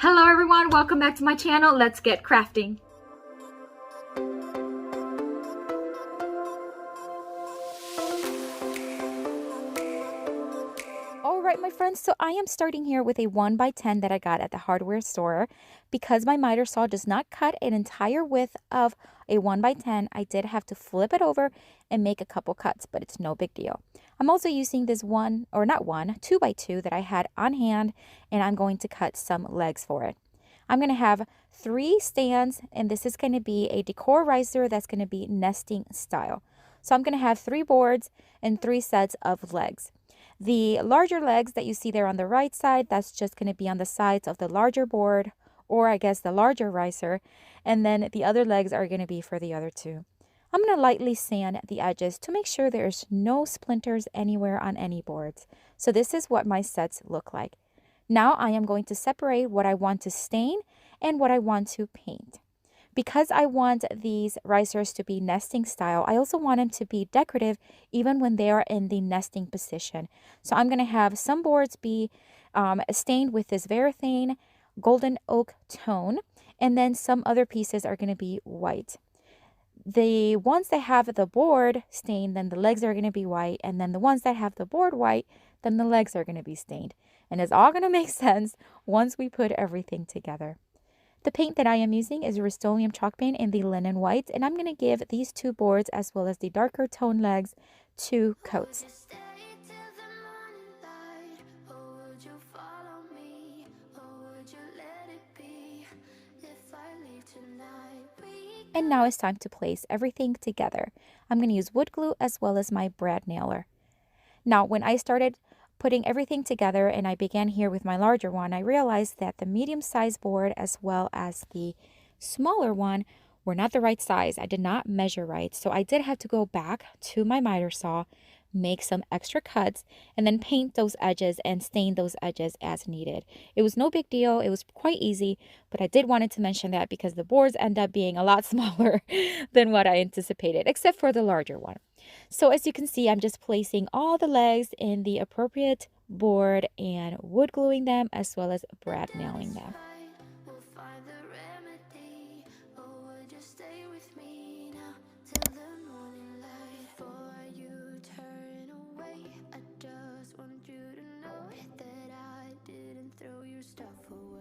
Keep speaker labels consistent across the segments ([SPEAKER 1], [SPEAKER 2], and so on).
[SPEAKER 1] Hello everyone, welcome back to my channel. Let's get crafting. Alright my friends, so I am starting here with a 1x10 that I got at the hardware store. Because my miter saw does not cut an entire width of a 1x10, I did have to flip it over and make a couple cuts, but it's no big deal. I'm also using this 2x2 that I had on hand, and I'm going to cut some legs for it. I'm going to have 3 stands, and this is going to be a decor riser that's going to be nesting style. So I'm going to have 3 boards and 3 sets of legs. The larger legs that you see there on the right side, that's just going to be on the sides of the larger board, or I guess the larger riser, and then the other legs are going to be for the other 2. I'm going to lightly sand the edges to make sure there's no splinters anywhere on any boards. So this is what my sets look like. Now I am going to separate what I want to stain and what I want to paint. Because I want these risers to be nesting style, I also want them to be decorative even when they are in the nesting position. So I'm going to have some boards be stained with this Varathane golden oak tone, and then some other pieces are going to be white. The ones that have the board stained, then the legs are going to be white, and then the ones that have the board white, then the legs are going to be stained. And it's all going to make sense once we put everything together. The paint that I am using is Rust-Oleum chalk paint in the linen white, and I'm going to give these 2 boards as well as the darker tone legs 2 coats. And now it's time to place everything together. I'm going to use wood glue as well as my brad nailer. Now, when I started putting everything together and I began here with my larger one, I realized that the medium-sized board as well as the smaller one were not the right size. I did not measure right, so I did have to go back to my miter saw, make some extra cuts, and then paint those edges and stain those edges as needed. It was no big deal. It was quite easy, but I did wanted to mention that because the boards end up being a lot smaller than what I anticipated, except for the larger one. So as you can see, I'm just placing all the legs in the appropriate board and wood gluing them as well as brad nailing them.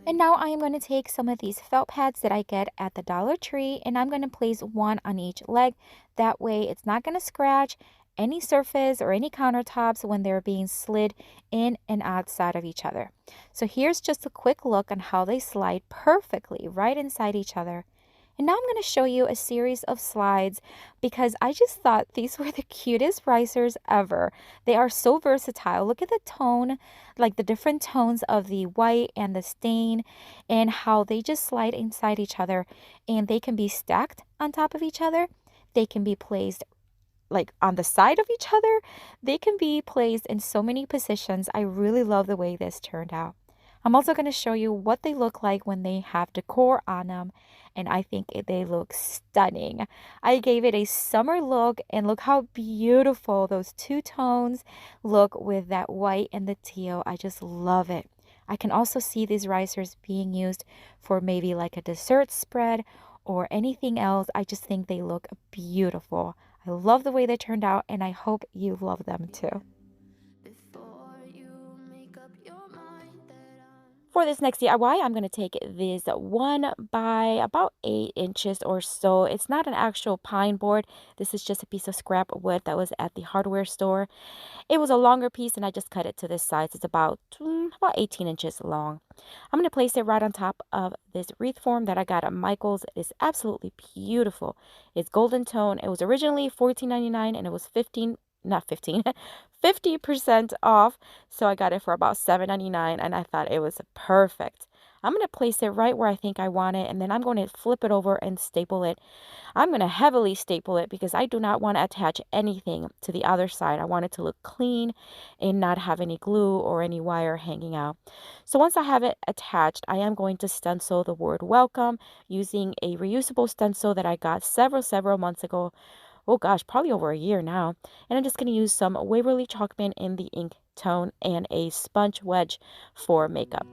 [SPEAKER 1] And now I am going to take some of these felt pads that I get at the Dollar Tree, and I'm going to place 1 on each leg. That way it's not going to scratch any surface or any countertops when they're being slid in and outside of each other. So here's just a quick look on how they slide perfectly right inside each other. And now I'm going to show you a series of slides because I just thought these were the cutest risers ever. They are so versatile. Look at the tone, like the different tones of the white and the stain, and how they just slide inside each other. And they can be stacked on top of each other. They can be placed like on the side of each other. They can be placed in so many positions. I really love the way this turned out. I'm also going to show you what they look like when they have decor on them, and I think they look stunning. I gave it a summer look, and look how beautiful those 2 tones look with that white and the teal. I just love it. I can also see these risers being used for maybe like a dessert spread or anything else. I just think they look beautiful. I love the way they turned out, and I hope you love them too. For this next DIY, I'm going to take this 1 by about 8 inches or so. It's not an actual pine board. This is just a piece of scrap wood that was at the hardware store. It was a longer piece, and I just cut it to this size. It's about 18 inches long. I'm going to place it right on top of this wreath form that I got at Michael's. It is absolutely beautiful. It's golden tone. It was originally $14.99, and it was 50% off, so I got it for about $7.99, and I thought it was perfect. I'm going to place it right where I think I want it, and then I'm going to flip it over and staple it. I'm going to heavily staple it because I do not want to attach anything to the other side. I want it to look clean and not have any glue or any wire hanging out. So once I have it attached, I am going to stencil the word welcome using a reusable stencil that I got several months ago. Oh gosh, probably over a year now. And I'm just going to use some Waverly chalk paint in the ink tone and a sponge wedge for makeup.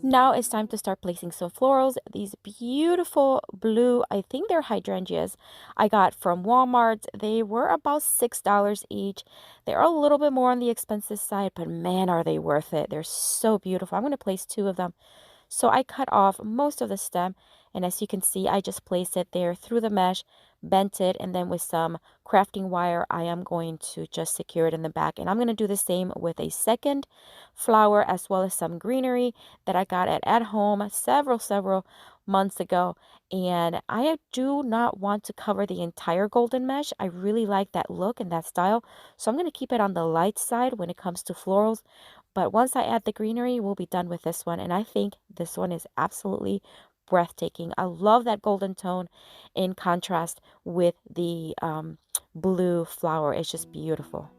[SPEAKER 1] Now it's time to start placing some florals. These beautiful blue, I think they're hydrangeas, I got from Walmart. They were about $6 each. They're a little bit more on the expensive side, but man, are they worth it. They're so beautiful. I'm going to place 2 of them. So I cut off most of the stem, and as you can see, I just placed it there through the mesh, bent it, and then with some crafting wire, I am going to just secure it in the back. And I'm going to do the same with a second flower as well as some greenery that I got at home several months ago. And I do not want to cover the entire golden mesh. I really like that look and that style. So I'm going to keep it on the light side when it comes to florals. But once I add the greenery, we'll be done with this one. And I think this one is absolutely breathtaking. I love that golden tone in contrast with the blue flower. It's just beautiful.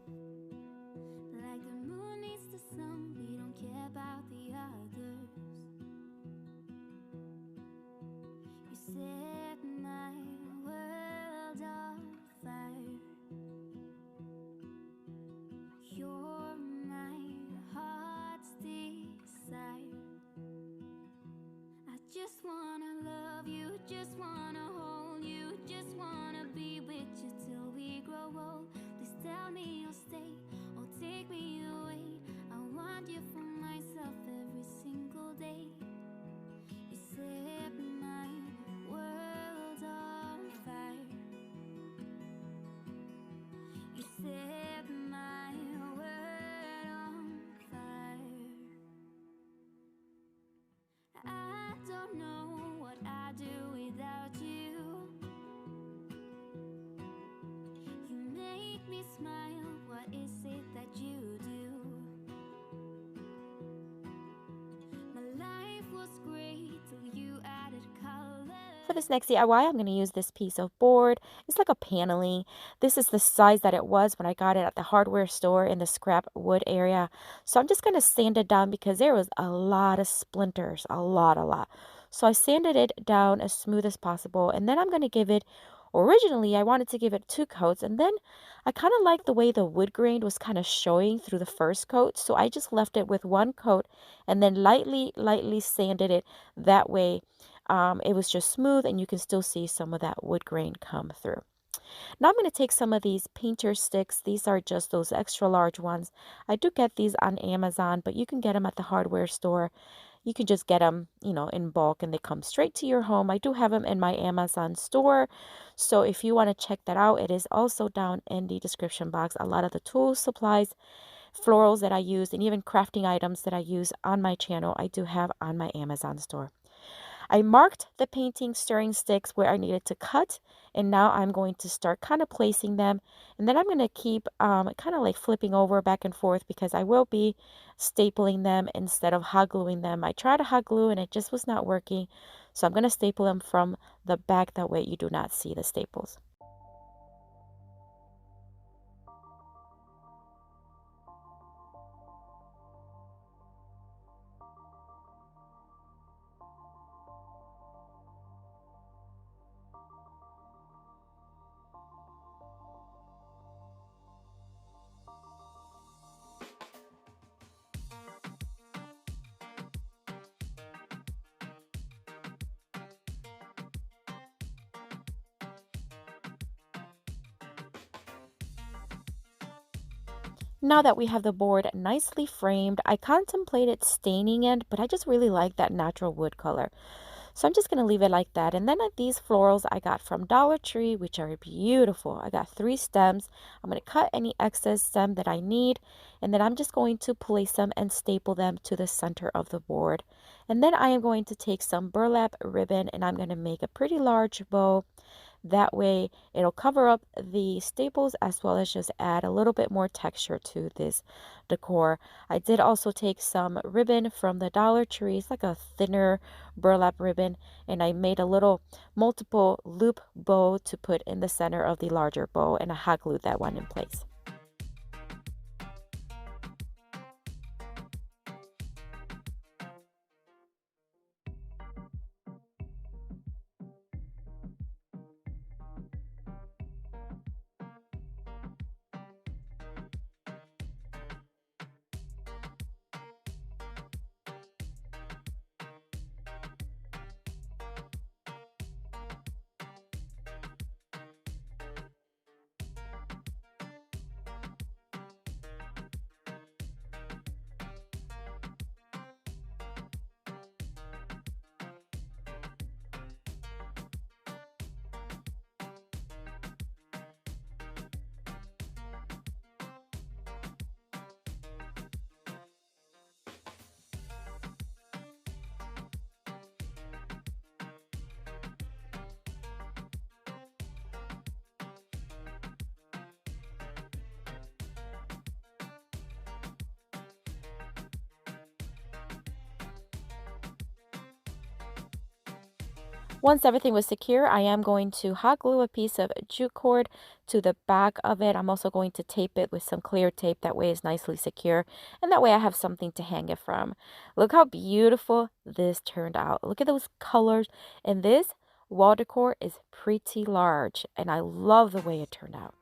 [SPEAKER 2] Just wanna love you, just wanna hold you, just wanna be with you till we grow old. Please tell me you'll stay or take me away. I want you for myself every single day. You set my world on fire. You set my world on fire. I don't know what I'd do without you. You make me smile, what is it that you do? My life was great till you added color.
[SPEAKER 1] For this next DIY, I'm going to use this piece of board. It's like a paneling. This is the size that it was when I got it at the hardware store in the scrap wood area. So I'm just going to sand it down because there was a lot of splinters, a lot. So I sanded it down as smooth as possible, and then I'm going to give it, originally I wanted to give it 2 coats, and then I kind of liked the way the wood grain was kind of showing through the first coat, so I just left it with 1 coat and then lightly sanded it. That way it was just smooth and you can still see some of that wood grain come through. Now I'm going to take some of these painter sticks. These are just those extra large ones. I do get these on Amazon, but you can get them at the hardware store. You can just get them, in bulk, and they come straight to your home. I do have them in my Amazon store. So if you want to check that out, it is also down in the description box. A lot of the tools, supplies, florals that I use, and even crafting items that I use on my channel, I do have on my Amazon store. I marked the painting stirring sticks where I needed to cut, and now I'm going to start kind of placing them, and then I'm going to keep kind of like flipping over back and forth because I will be stapling them instead of hot gluing them. I tried to hot glue and it just was not working, so I'm going to staple them from the back, that way you do not see the staples. Now that we have the board nicely framed, I contemplated staining it, but I just really like that natural wood color. So I'm just going to leave it like that. And then these florals I got from Dollar Tree, which are beautiful. I got 3 stems. I'm going to cut any excess stem that I need. And then I'm just going to place them and staple them to the center of the board. And then I am going to take some burlap ribbon and I'm going to make a pretty large bow. That way it'll cover up the staples as well as just add a little bit more texture to this decor. I did also take some ribbon from the Dollar Tree. It's like a thinner burlap ribbon, and I made a little multiple loop bow to put in the center of the larger bow, and I hot glued that one in place. Once everything was secure, I am going to hot glue a piece of jute cord to the back of it. I'm also going to tape it with some clear tape. That way it's nicely secure. And that way I have something to hang it from. Look how beautiful this turned out. Look at those colors. And this wall decor is pretty large. And I love the way it turned out.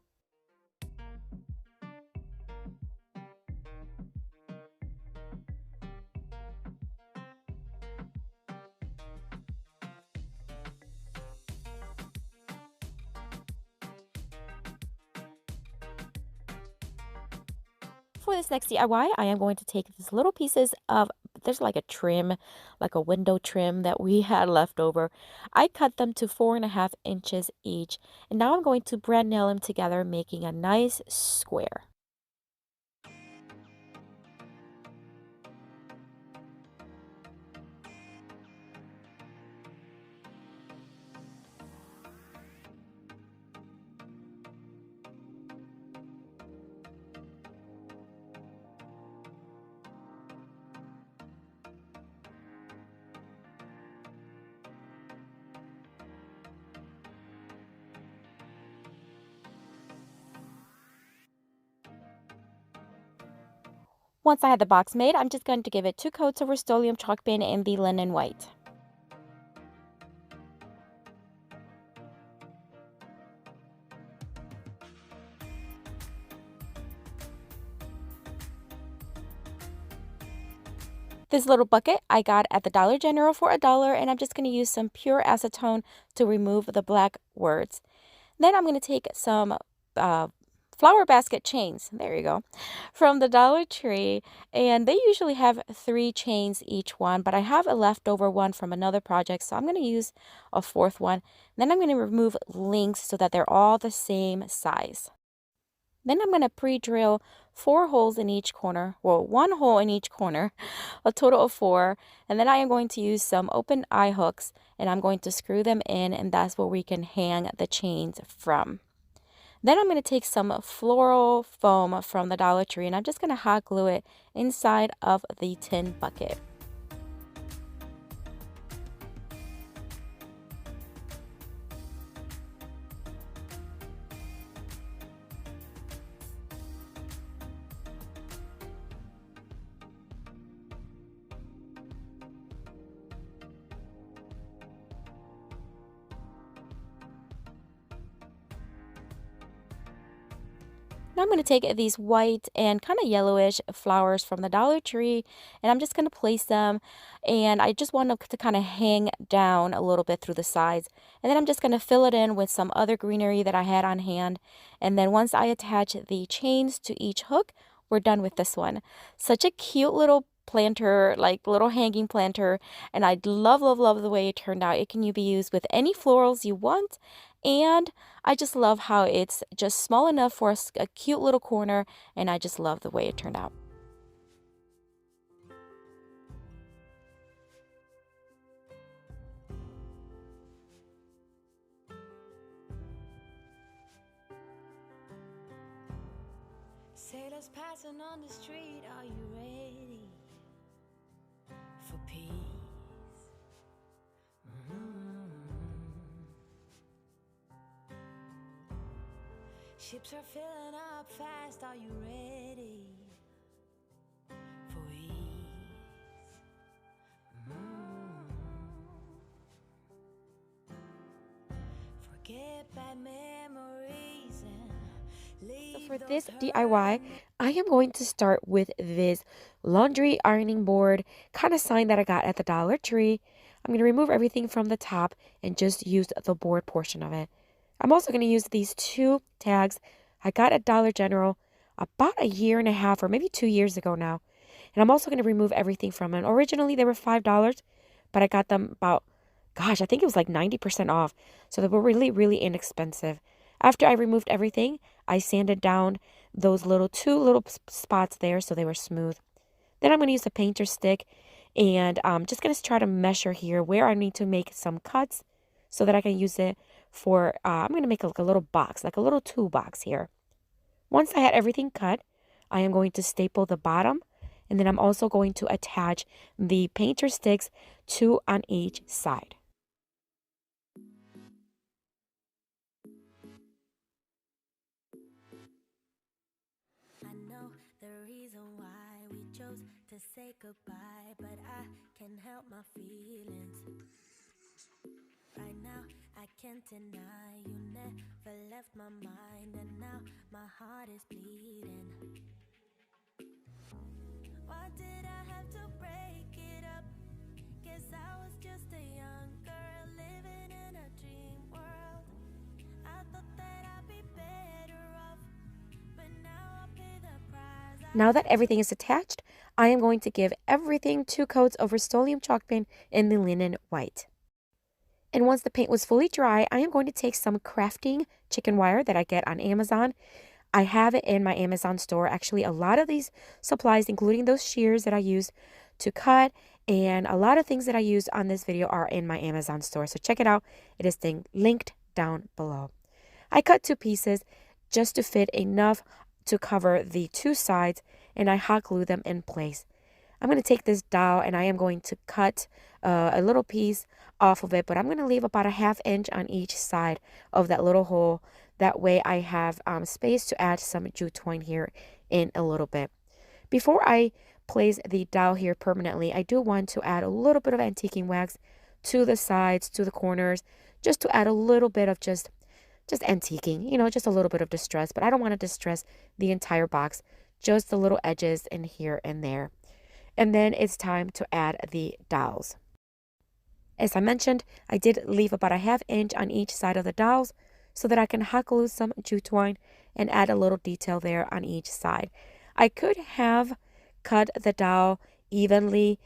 [SPEAKER 1] For this next DIY, I am going to take these little pieces of, there's like a trim, like a window trim that we had left over. I cut them to 4.5 inches each, and now I'm going to brand nail them together, making a nice square. Once I had the box made, I'm just going to give it 2 coats of Rust-Oleum chalk paint in the linen white. This little bucket I got at the Dollar General for $1, and I'm just going to use some pure acetone to remove the black words. Then I'm going to take some flower basket chains, there you go, from the Dollar Tree, and they usually have 3 chains each one, but I have a leftover one from another project, so I'm going to use a 4th one. Then I'm going to remove links so that they're all the same size. Then I'm going to pre-drill 4 holes in each corner, well, 1 hole in each corner, a total of 4. And then I am going to use some open eye hooks, and I'm going to screw them in, and that's where we can hang the chains from. Then I'm going to take some floral foam from the Dollar Tree, and I'm just going to hot glue it inside of the tin bucket. Now I'm going to take these white and kind of yellowish flowers from the Dollar Tree, and I'm just going to place them, and I just want them to kind of hang down a little bit through the sides. And then I'm just going to fill it in with some other greenery that I had on hand. And then once I attach the chains to each hook, we're done with this one. Such a cute little planter, like little hanging planter, and I love, love, love the way it turned out. It can be used with any florals you want, and I just love how it's just small enough for a cute little corner, and I just love the way it turned out.
[SPEAKER 2] Sailors passing on the street, are you ready for peace? Ships are filling up fast, are you ready for ease? Forget bad memories and
[SPEAKER 1] So
[SPEAKER 2] leave
[SPEAKER 1] for
[SPEAKER 2] those
[SPEAKER 1] this
[SPEAKER 2] hurt.
[SPEAKER 1] DIY, I am going to start with this laundry ironing board kind of sign that I got at the Dollar Tree. I'm going to remove everything from the top and just use the board portion of it. I'm also going to use these 2 tags I got at Dollar General about a year and a half or maybe 2 years ago now. And I'm also going to remove everything from it. Originally, they were $5, but I got them about, gosh, I think it was like 90% off. So they were really, really inexpensive. After I removed everything, I sanded down those 2 little spots there so they were smooth. Then I'm going to use a painter stick, and I'm just going to try to measure here where I need to make some cuts so that I can use it for, I'm going to make like a little box, like a little toolbox here. Once I had everything cut, I am going to staple the bottom, and then I'm also going to attach the painter sticks 2 on each side.
[SPEAKER 2] the reason why we chose to say goodbye, but I can't help my feelings. Right now, I can't deny you never left my mind, and now my heart is bleeding. Why did I have to break it up? Guess I was just a young girl living in a dream world. I thought that I'd be better off, but now I'll pay the price.
[SPEAKER 1] Now that everything is attached, I am going to give everything 2 coats of Rust-Oleum chalk paint in the linen white. And once the paint was fully dry, I am going to take some crafting chicken wire that I get on Amazon. I have it in my Amazon store. Actually, a lot of these supplies, including those shears that I used to cut, and a lot of things that I used on this video are in my Amazon store. So check it out. It is linked down below. I cut 2 pieces just to fit enough to cover the 2 sides, and I hot glue them in place. I'm going to take this dowel and I am going to cut a little piece off of it, but I'm going to leave about a 1/2 inch on each side of that little hole. That way I have space to add some jute twine here in a little bit. Before I place the dowel here permanently, I do want to add a little bit of antiquing wax to the sides, to the corners, just to add a little bit of just antiquing, just a little bit of distress, but I don't want to distress the entire box, just the little edges in here and there. And then it's time to add the dowels. As I mentioned, I did leave about a 1/2 inch on each side of the dowels so that I can hot glue some jute twine and add a little detail there on each side. I could have cut the dowel evenly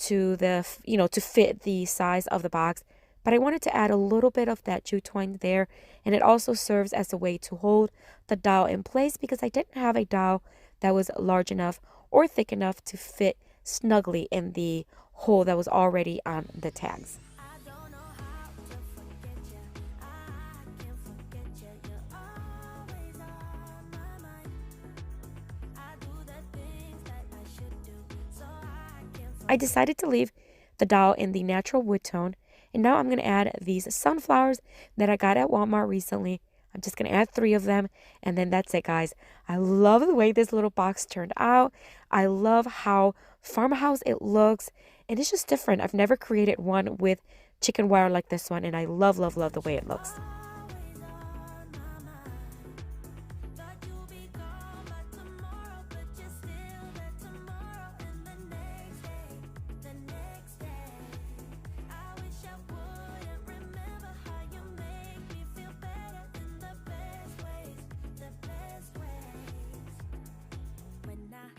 [SPEAKER 1] to to fit the size of the box, but I wanted to add a little bit of that jute twine there, and it also serves as a way to hold the dowel in place because I didn't have a dowel that was large enough or thick enough to fit snugly in the hole that was already on the tags.
[SPEAKER 2] I don't know how to forget you. I can't forget you. You're always on my mind. I do the things that I should do, so I can't
[SPEAKER 1] I
[SPEAKER 2] forget.
[SPEAKER 1] decided to leave the dowel in the natural wood tone, and now I'm going to add these sunflowers that I got at Walmart recently. I'm just going to add 3 of them, and then that's it, guys. I love the way this little box turned out. I love how farmhouse it looks, and it's just different. I've never created one with chicken wire like this one, and I love, love, love the way it looks.
[SPEAKER 2] Always on my mind. Thought you'd be gone by tomorrow, but you're still there tomorrow and the next day. I wish I wouldn't remember how you make me feel better in the best ways.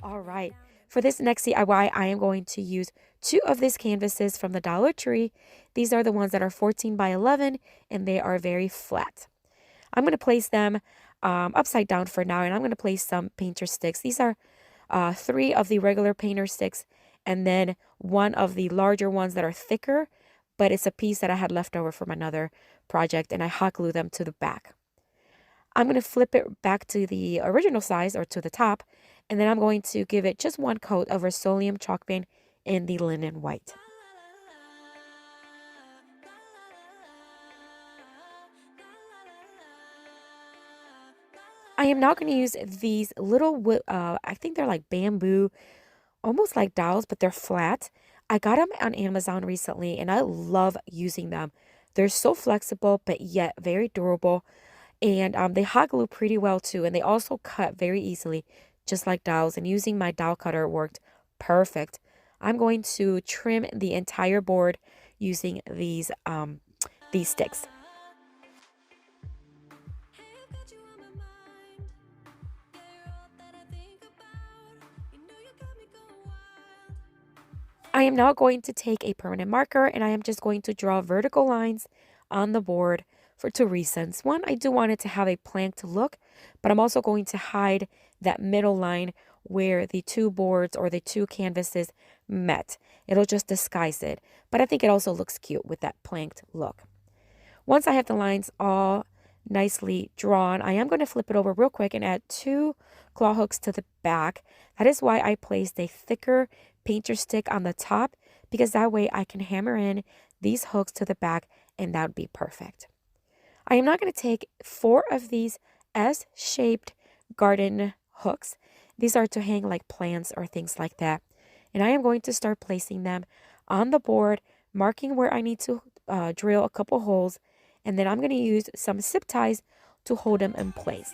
[SPEAKER 1] All right. For this next DIY, I am going to use 2 of these canvases from the Dollar Tree. These are the ones that are 14 by 11, and they are very flat. I'm going to place them upside down for now, and I'm going to place some painter sticks. These are 3 of the regular painter sticks, and then 1 of the larger ones that are thicker, but it's a piece that I had left over from another project, and I hot glue them to the back. I'm going to flip it back to the original size or to the top, and then I'm going to give it just 1 coat of Rust-Oleum chalk paint in the linen white. I am now going to use these little wood, I think they're like bamboo, almost like dowels, but they're flat. I got them on Amazon recently, and I love using them. They're so flexible, but yet very durable. And they hot glue pretty well too, and they also cut very easily, just like dowels. And using my dowel cutter worked perfect. I'm going to trim the entire board using these sticks. I am now going to take a permanent marker, and I am just going to draw vertical lines on the board for 2 reasons. One, I do want it to have a planked look, but I'm also going to hide that middle line where the 2 boards or the 2 canvases met. It'll just disguise it, but I think it also looks cute with that planked look. Once I have the lines all nicely drawn, I am going to flip it over real quick and add 2 claw hooks to the back. That is why I placed a thicker painter stick on the top, because that way I can hammer in these hooks to the back, and that would be perfect. I am now going to take 4 of these S-shaped garden hooks,
[SPEAKER 3] These are to hang like plants or things like that. And I am going to start placing them on the board, marking where I need to drill a couple holes. And then I'm going to use some zip ties to hold them in place.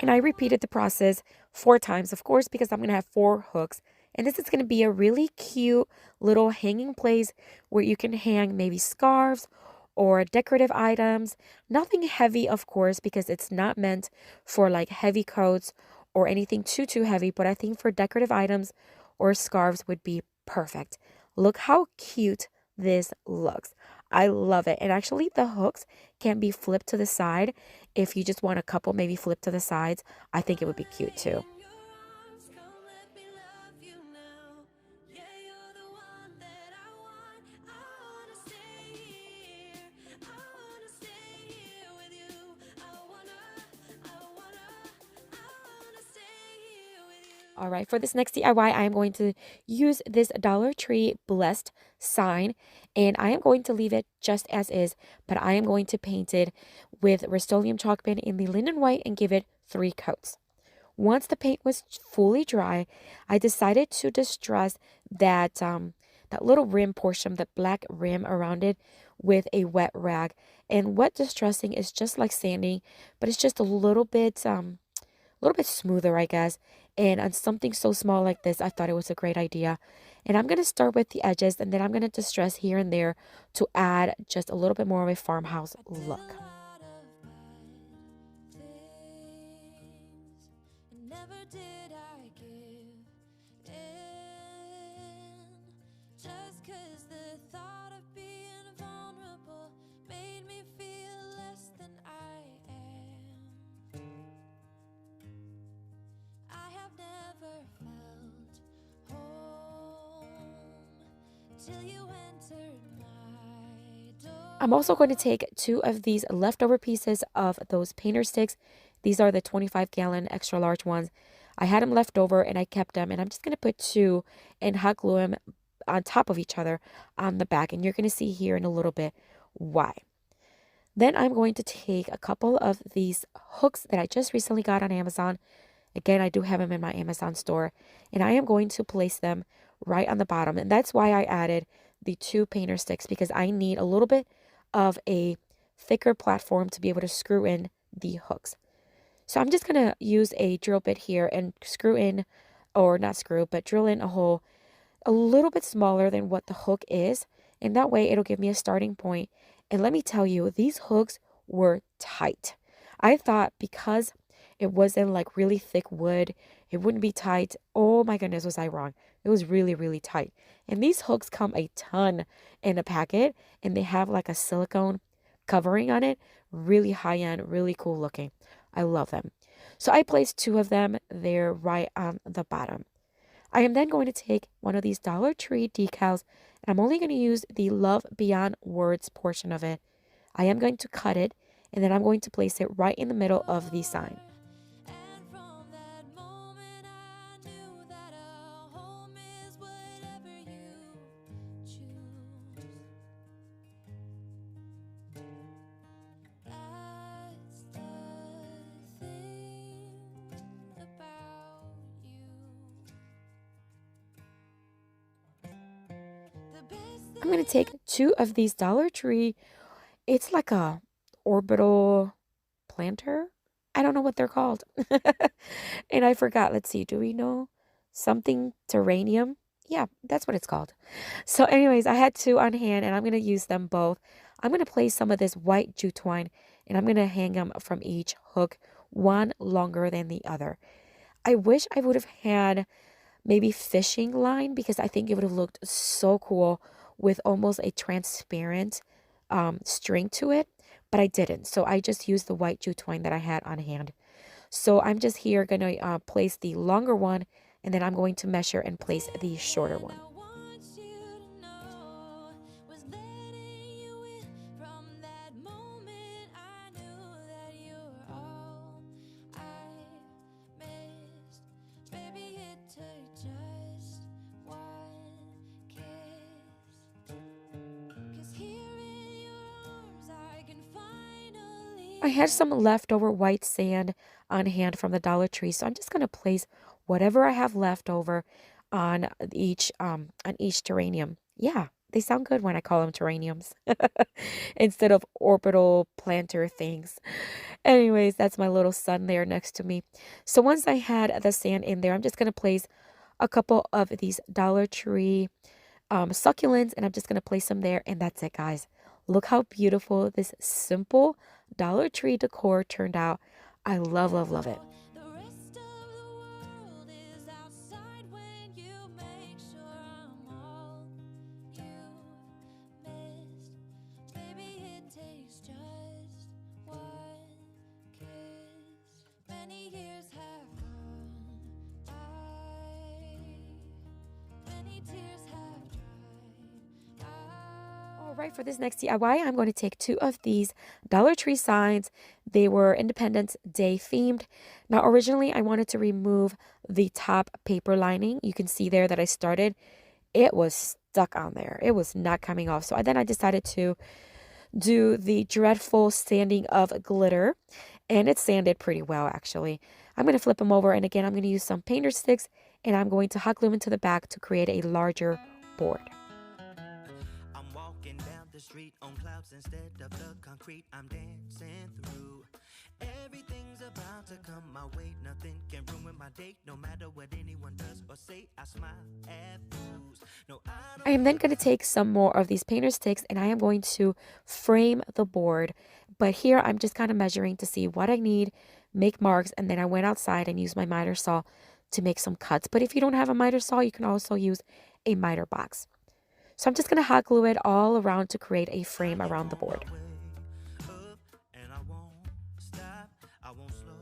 [SPEAKER 3] And I repeated the process 4 times, of course, because I'm going to have 4 hooks. And this is going to be a really cute little hanging place where you can hang maybe scarves or decorative items. Nothing heavy, of course, because it's not meant for like heavy coats or anything too heavy. But I think for decorative items or scarves would be perfect. Look how cute this looks. I love it. And actually the hooks can be flipped to the side. If you just want a couple maybe flipped to the sides, I think it would be cute too. All right, for this next DIY, I am going to use this Dollar Tree Blessed sign, and I am going to leave it just as is, but I am going to paint it with Rust-Oleum chalk pen in the linen white and give it 3 coats. Once the paint was fully dry, I decided to distress that little rim portion, the black rim around it, with a wet rag. And wet distressing is just like sanding, but it's just a little bit smoother, I guess. And on something so small like this, I thought it was a great idea. And I'm going to start with the edges, and then I'm going to distress here and there to add just a little bit more of a farmhouse look. I'm also going to take 2 of these leftover pieces of those painter sticks. These are the 25-gallon extra large ones. I had them left over and I kept them, and I'm just going to put 2 and hot glue them on top of each other on the back, and you're going to see here in a little bit why. Then I'm going to take a couple of these hooks that I just recently got on Amazon. Again, I do have them in my Amazon store, and I am going to place them right on the bottom. And that's why I added the 2 painter sticks, because I need a little bit of a thicker platform to be able to screw in the hooks. So I'm just going to use a drill bit here and screw in, or not screw, but drill in a hole a little bit smaller than what the hook is. And that way it'll give me a starting point. And let me tell you, these hooks were tight. I thought because it wasn't like really thick wood, it wouldn't be tight. Oh my goodness, was I wrong? It was really tight. And these hooks come a ton in a packet, and they have like a silicone covering on it. Really high end, really cool looking. I love them. So I placed 2 of them there right on the bottom. I am then going to take one of these Dollar Tree decals, and I'm only going to use the Love Beyond Words portion of it. I am going to cut it, and then I'm going to place it right in the middle of the sign. I'm going to take 2 of these Dollar Tree. It's like a orbital planter. I don't know what they're called. And I forgot. Let's see. Do we know? Something terranium? Yeah, that's what it's called. So anyways, I had 2 on hand, and I'm going to use them both. I'm going to place some of this white jute twine, and I'm going to hang them from each hook, one longer than the other. I wish I would have had maybe fishing line, because I think it would have looked so cool with almost a transparent string to it, but I didn't. So I just used the white jute twine that I had on hand. So I'm just here going to place the longer one, and then I'm going to measure and place the shorter one. I had some leftover white sand on hand from the Dollar Tree, so I'm just going to place whatever I have left over on each terranium. Yeah, they sound good when I call them terraniums instead of orbital planter things. Anyways, that's my little son there next to me. So once I had the sand in there, I'm just going to place a couple of these Dollar Tree succulents, and I'm just going to place them there, and that's it, guys. Look how beautiful this simple Dollar Tree decor turned out. I love, love, love it.
[SPEAKER 2] The rest of the world is outside when you make sure I'm all you missed. Baby, it takes just one kiss. Many years have gone by. Many tears have dried out.
[SPEAKER 3] All right, for this next DIY, I'm going to take two of these Dollar Tree signs. They were Independence Day themed. Now, originally, I wanted to remove the top paper lining. You can see there that I started. It was stuck on there. It was not coming off. So then I decided to do the dreadful sanding of glitter, and it sanded pretty well, actually. I'm going to flip them over, and again, I'm going to use some painter sticks, and I'm going to hot glue into the back to create a larger board.
[SPEAKER 4] I'm walking down the street on clouds instead of the concrete I'm dancing through. Everything's about to come my way. Nothing can ruin my date, no matter what anyone does or say. I smile at fools. No,
[SPEAKER 3] I am then going to take some more of these painter sticks, and I am going to frame the board. But here I'm just kind of measuring to see what I need, make marks, and then I went outside and used my miter saw to make some cuts. But if you don't have a miter saw, you can also use a miter box. So I'm just going to hot glue it all around to create a frame around the board.
[SPEAKER 4] and I won't stop, I won't slow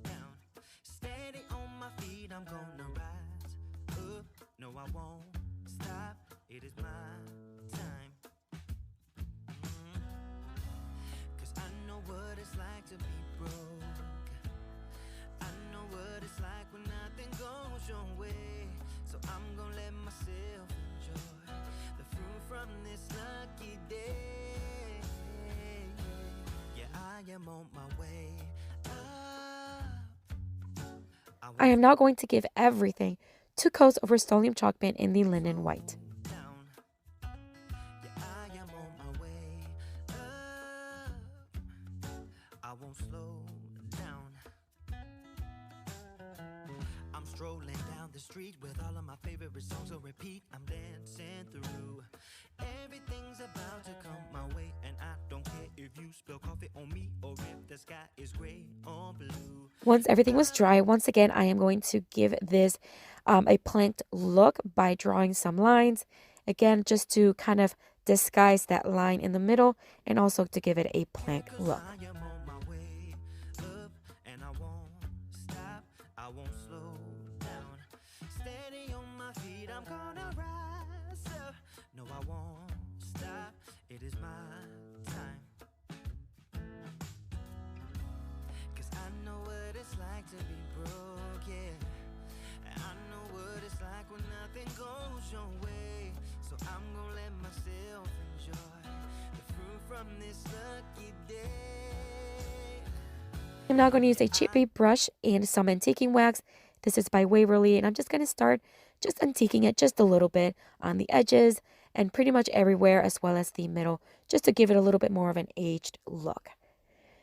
[SPEAKER 4] down. Steady on my feet, I'm gonna rise up. No, I won't stop, it is my time. 'Cause I know what it's like to be broke. I know what it's like when nothing goes your way. So I'm gonna let myself enjoy the fruit from this lucky day. Yeah, I am on my way up.
[SPEAKER 3] I am now going to give everything 2 coats of Rust-Oleum chalk paint in the linen white.
[SPEAKER 4] Down. Yeah, I am on my way up. I won't slow down. I'm strolling down the street with all of my favorite songs on repeat. I'm dancing through. Everything's about to come my way, and I don't care if you spill coffee on me or if the sky is gray or blue.
[SPEAKER 3] Once everything was dry, once again, I am going to give this a planked look by drawing some lines. Again, just to kind of disguise that line in the middle and also to give it a plank look.
[SPEAKER 4] I am on my way up, and I won't stop, I won't slow down. Steady on my feet, I'm gonna rise up. No, I won't stop, it is my time. 'Cause I know what it's like to be broke, yeah. And I know what it's like when nothing goes your way. So I'm gonna let myself enjoy the fruit from this lucky day.
[SPEAKER 3] I'm now going to use a cheap brush and some antiquing wax. This is by Waverly, and I'm just going to start just antiquing it just a little bit on the edges and pretty much everywhere, as well as the middle, just to give it a little bit more of an aged look.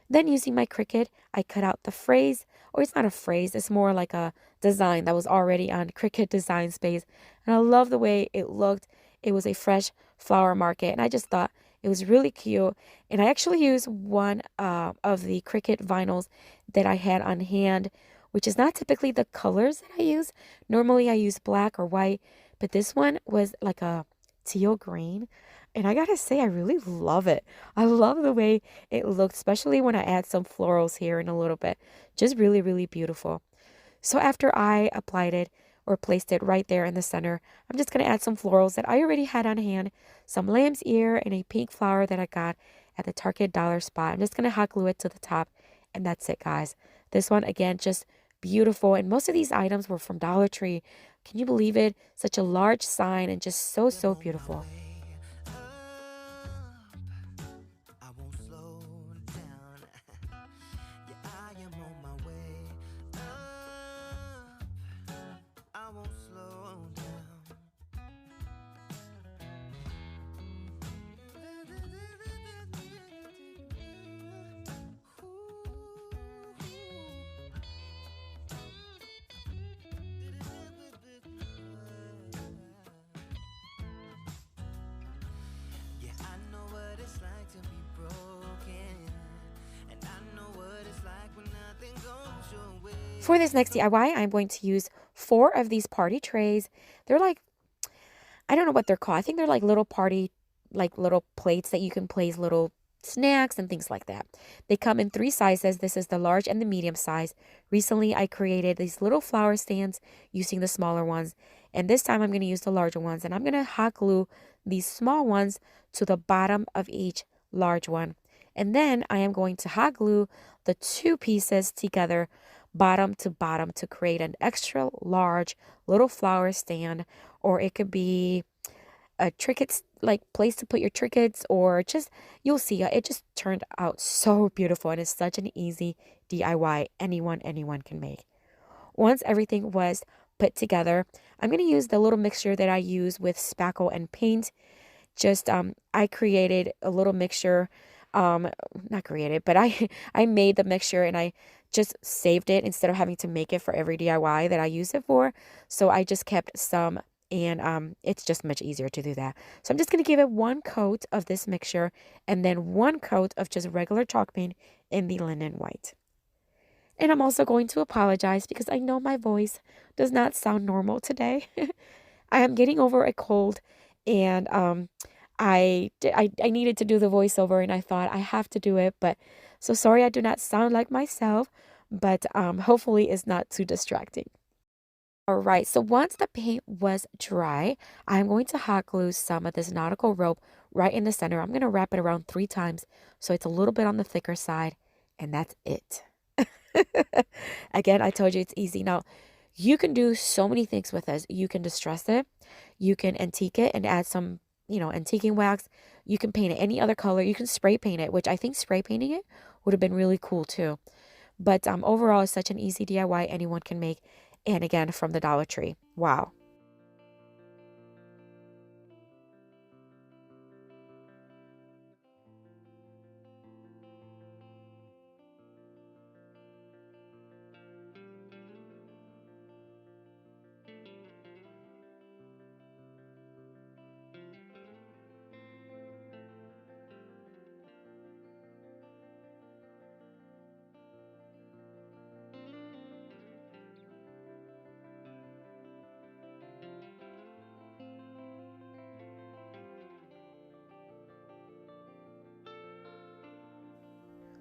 [SPEAKER 3] Then using my Cricut, I cut out the phrase, or it's not a phrase, it's more like a design that was already on Cricut Design Space. And I love the way it looked. It was a fresh flower market, and I just thought it was really cute. And I actually used one of the Cricut vinyls that I had on hand, which is not typically the colors that I use. Normally I use black or white, but this one was like a teal green. And I gotta say, I really love it. I love the way it looked, especially when I add some florals here in a little bit. Just really, really beautiful. So after I applied it or placed it right there in the center, I'm just gonna add some florals that I already had on hand, some lamb's ear and a pink flower that I got at the Target dollar spot. I'm just gonna hot glue it to the top, and that's it, guys. This one, again, just beautiful. And most of these items were from Dollar Tree. Can you believe it? Such a large sign and just so, so beautiful.
[SPEAKER 4] I won't slow down.
[SPEAKER 3] For this next DIY, I'm going to use 4 of these party trays. They're like, I don't know what they're called. I think they're like little party, like little plates that you can place little snacks and things like that. They come in 3 sizes. This is the large and the medium size. Recently, I created these little flower stands using the smaller ones. And this time I'm going to use the larger ones. And I'm going to hot glue these small ones to the bottom of each large one. And then I am going to hot glue the 2 pieces together, bottom to create an extra large little flower stand, or it could be a trinkets, like place to put your trinkets, or just, you'll see, it just turned out so beautiful, and it's such an easy DIY anyone can make. Once everything was put together, I'm going to use the little mixture that I use with spackle and paint. Just I created a little mixture, not created, but I made the mixture, and I just saved it instead of having to make it for every DIY that I use it for. So I just kept some, and it's just much easier to do that. So I'm just going to give it 1 coat of this mixture, and then 1 coat of just regular chalk paint in the linen white. And I'm also going to apologize because I know my voice does not sound normal today. I am getting over a cold, and I needed to do the voiceover, and I thought I have to do it. But so sorry I do not sound like myself, but hopefully it's not too distracting. All right, so once the paint was dry, I'm going to hot glue some of this nautical rope right in the center. I'm going to wrap it around 3 times so it's a little bit on the thicker side, and that's it. Again, I told you it's easy. Now, you can do so many things with this. You can distress it, you can antique it and add some, antiquing wax. You can paint it any other color. You can spray paint it, which I think spray painting it would have been really cool too. But overall, it's such an easy DIY anyone can make. And again, from the Dollar Tree. Wow.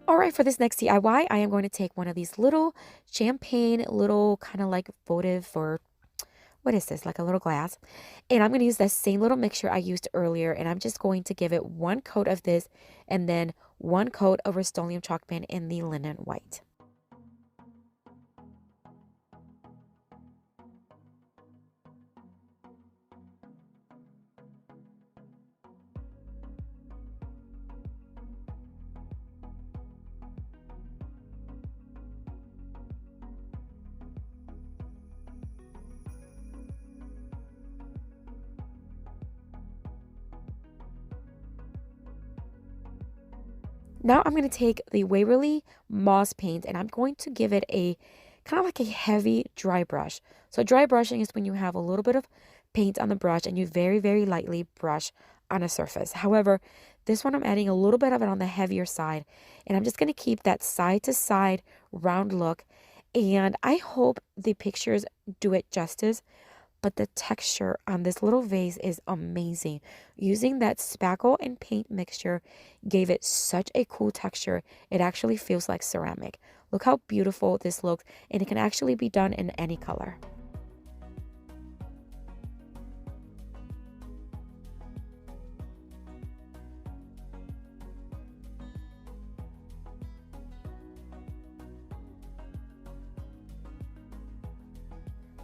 [SPEAKER 3] All right, for this next DIY, I am going to take one of these little champagne, little kind of like votive, or what is this, like a little glass. And I'm going to use that same little mixture I used earlier, and I'm just going to give it 1 coat of this, and then 1 coat of Rust-Oleum chalk paint in the linen white. Now I'm going to take the Waverly Moss paint, and I'm going to give it a kind of like a heavy dry brush. So dry brushing is when you have a little bit of paint on the brush and you very, very lightly brush on a surface. However, this one I'm adding a little bit of it on the heavier side, and I'm just going to keep that side to side round look. And I hope the pictures do it justice, but the texture on this little vase is amazing. Using that spackle and paint mixture gave it such a cool texture. It actually feels like ceramic. Look how beautiful this looks, and it can actually be done in any color.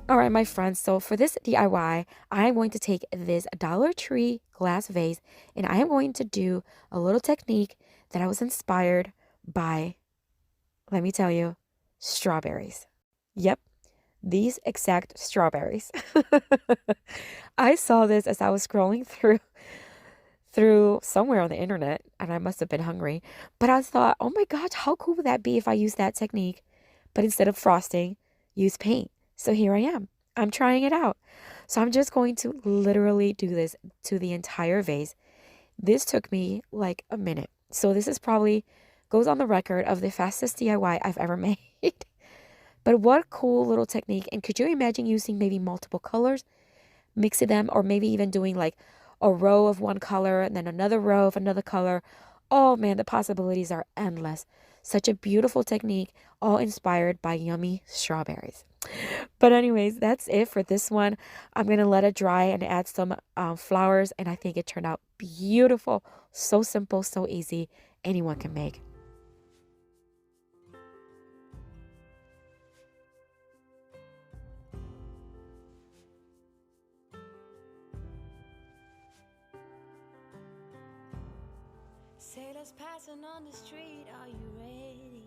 [SPEAKER 3] All right, my friends, so for this DIY, I'm going to take this Dollar Tree glass vase, and I am going to do a little technique that I was inspired by, let me tell you, strawberries. Yep, these exact strawberries. I saw this as I was scrolling through somewhere on the internet, and I must have been hungry, but I thought, oh my gosh, how cool would that be if I used that technique, but instead of frosting, use paint. So here I am. I'm trying it out. So I'm just going to literally do this to the entire vase. This took me like a minute. So this is probably goes on the record of the fastest DIY I've ever made. But what cool little technique. And could you imagine using maybe multiple colors, mixing them, or maybe even doing like a row of one color and then another row of another color? Oh man, the possibilities are endless. Such a beautiful technique, all inspired by yummy strawberries. But anyways, that's it for this one. I'm going to let it dry and add some flowers, and I think it turned out beautiful. So simple, so easy. Anyone can make.
[SPEAKER 2] Sailors passing on the street, are you ready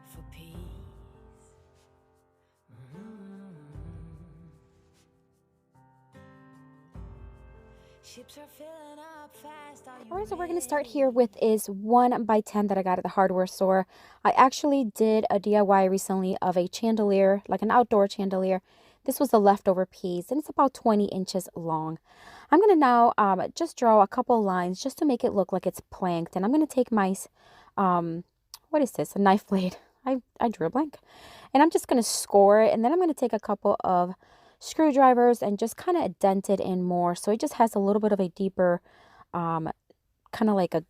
[SPEAKER 2] for peace? Ships are filling up fast, are you
[SPEAKER 1] All right, so we're going to start
[SPEAKER 2] ready?
[SPEAKER 1] here with is 1 by 10 that I got at the hardware store. I actually did a DIY recently of a chandelier, like an outdoor chandelier. This was a leftover piece, and it's about 20 inches long. I'm going to now just draw a couple lines just to make it look like it's planked. And I'm going to take my, what is this, a knife blade. I drew a blank. And I'm just going to score it, and then I'm going to take a couple of screwdrivers and just kind of dent it in more. So it just has a little bit of a deeper um, kind of like a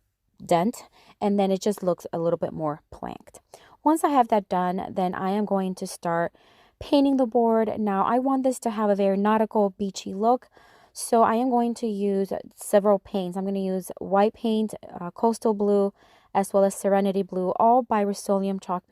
[SPEAKER 1] dent, and then it just looks a little bit more planked. Once I have that done, then I am going to start painting the board. Now I want this to have a very nautical beachy look, so I am going to use several paints. I'm going to use white paint, coastal blue, as well as serenity blue, all by Rust-Oleum chalk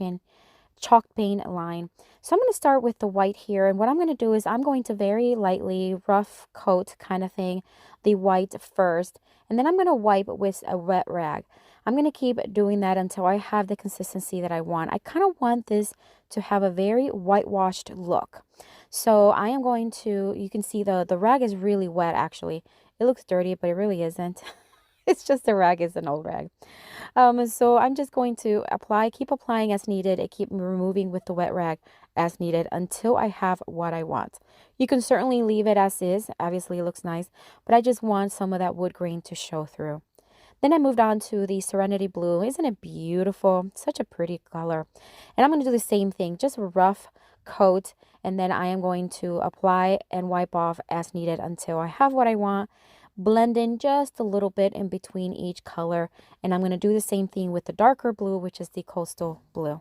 [SPEAKER 1] paint line. So I'm going to start with the white here, and what I'm going to do is I'm going to very lightly rough coat kind of thing the white first, and then I'm going to wipe with a wet rag. I'm going to keep doing that until I have the consistency that I want. I kind of want this to have a very whitewashed look. So I am going to, you can see the rag is really wet actually. It looks dirty, but it really isn't. It's just a rag is an old rag. So I'm just going to keep applying as needed, and keep removing with the wet rag as needed until I have what I want. You can certainly leave it as is. Obviously, it looks nice, but I just want some of that wood grain to show through. Then I moved on to the Serenity Blue. Isn't it beautiful? Such a pretty color. And I'm going to do the same thing, just a rough coat, and then I am going to apply and wipe off as needed until I have what I want. Blend in just a little bit in between each color, and I'm going to do the same thing with the darker blue, which is the coastal blue.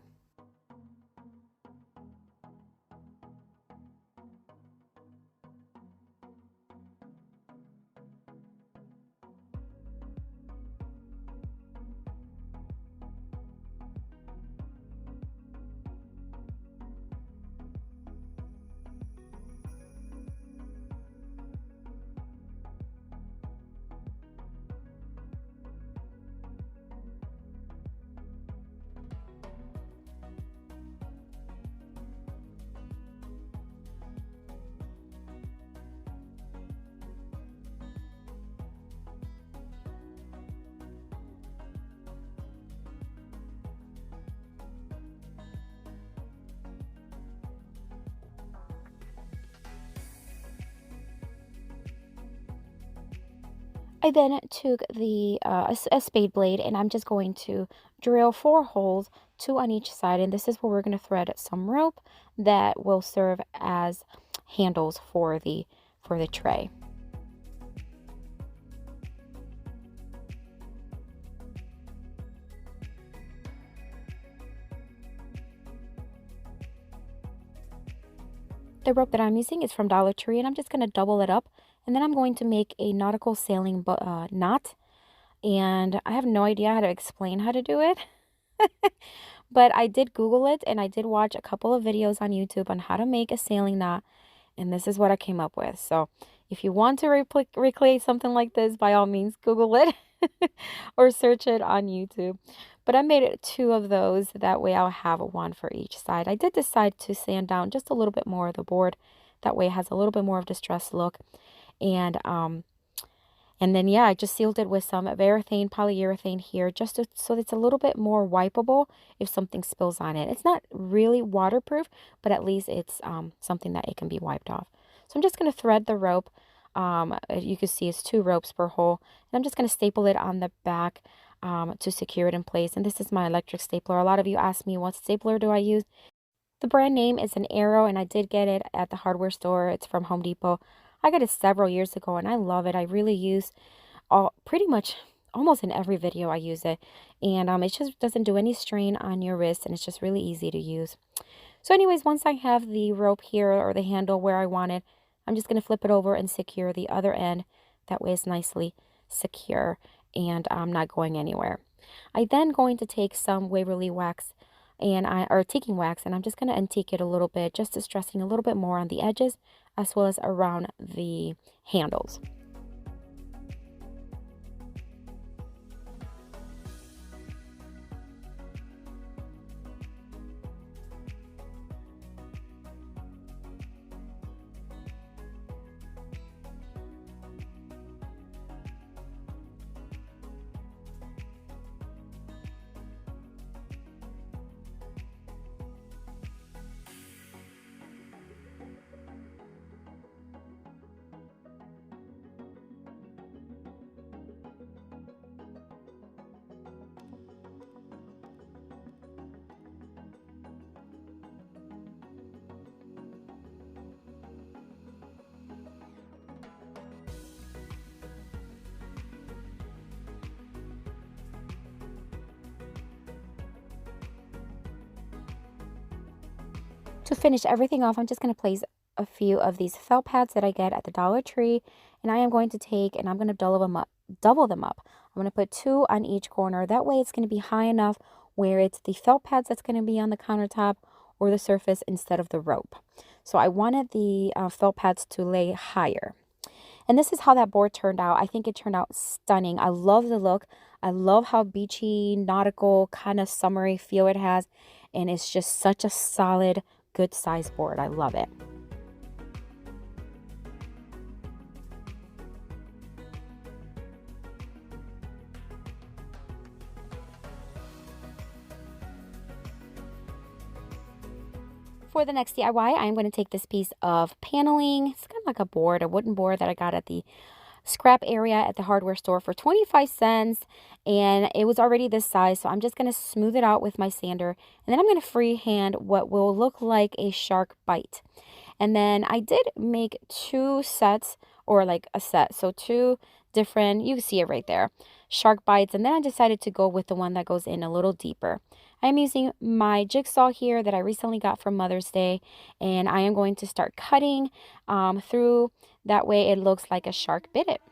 [SPEAKER 1] I then took a spade blade, and I'm just going to drill 4 holes, 2 on each side, and this is where we're going to thread some rope that will serve as handles for the tray. The rope that I'm using is from Dollar Tree, and I'm just going to double it up, and then I'm going to make a nautical sailing knot. And I have no idea how to explain how to do it. But I did Google it, and I did watch a couple of videos on YouTube on how to make a sailing knot, and this is what I came up with. So if you want to recreate something like this, by all means, Google it or search it on YouTube. But I made it 2 of those. That way I'll have one for each side. I did decide to sand down just a little bit more of the board. That way it has a little bit more of distressed look. And then, yeah, I just sealed it with some polyurethane here, so it's a little bit more wipeable if something spills on it. It's not really waterproof, but at least it's something that it can be wiped off. So I'm just going to thread the rope. You can see it's 2 ropes per hole. And I'm just going to staple it on the back to secure it in place. And this is my electric stapler. A lot of you ask me, what stapler do I use?
[SPEAKER 3] The brand name is an Arrow, and I did get it at the hardware store. It's from Home Depot. I got it several years ago, and I love it. I really use pretty much almost in every video I use it. And it just doesn't do any strain on your wrist, and it's just really easy to use. So anyways, once I have the rope here or the handle where I want it, I'm just going to flip it over and secure the other end. That way it's nicely secure and I'm not going anywhere. I then going to take some Waverly wax or teaking wax, and I'm just going to antique it a little bit, just stressing a little bit more on the edges as well as around the handles. To finish everything off, I'm just going to place a few of these felt pads that I get at the Dollar Tree, and I am going to take and I'm going to double them up. I'm going to put 2 on each corner. That way it's going to be high enough where it's the felt pads that's going to be on the countertop or the surface instead of the rope. So I wanted the felt pads to lay higher. And this is how that board turned out. I think it turned out stunning. I love the look. I love how beachy, nautical, kind of summery feel it has. And it's just such a solid, good size board. I love it. For the next DIY, I'm going to take this piece of paneling. It's kind of like a board, a wooden board that I got at the scrap area at the hardware store for 25 cents, and it was already this size, so I'm just going to smooth it out with my sander, and then I'm going to freehand what will look like a shark bite. And then I did make 2 sets, or like a set, so 2 different, you can see it right there, shark bites, and then I decided to go with the one that goes in a little deeper. I'm using my jigsaw here that I recently got for Mother's Day, and I am going to start cutting through. That way it looks like a shark bit it.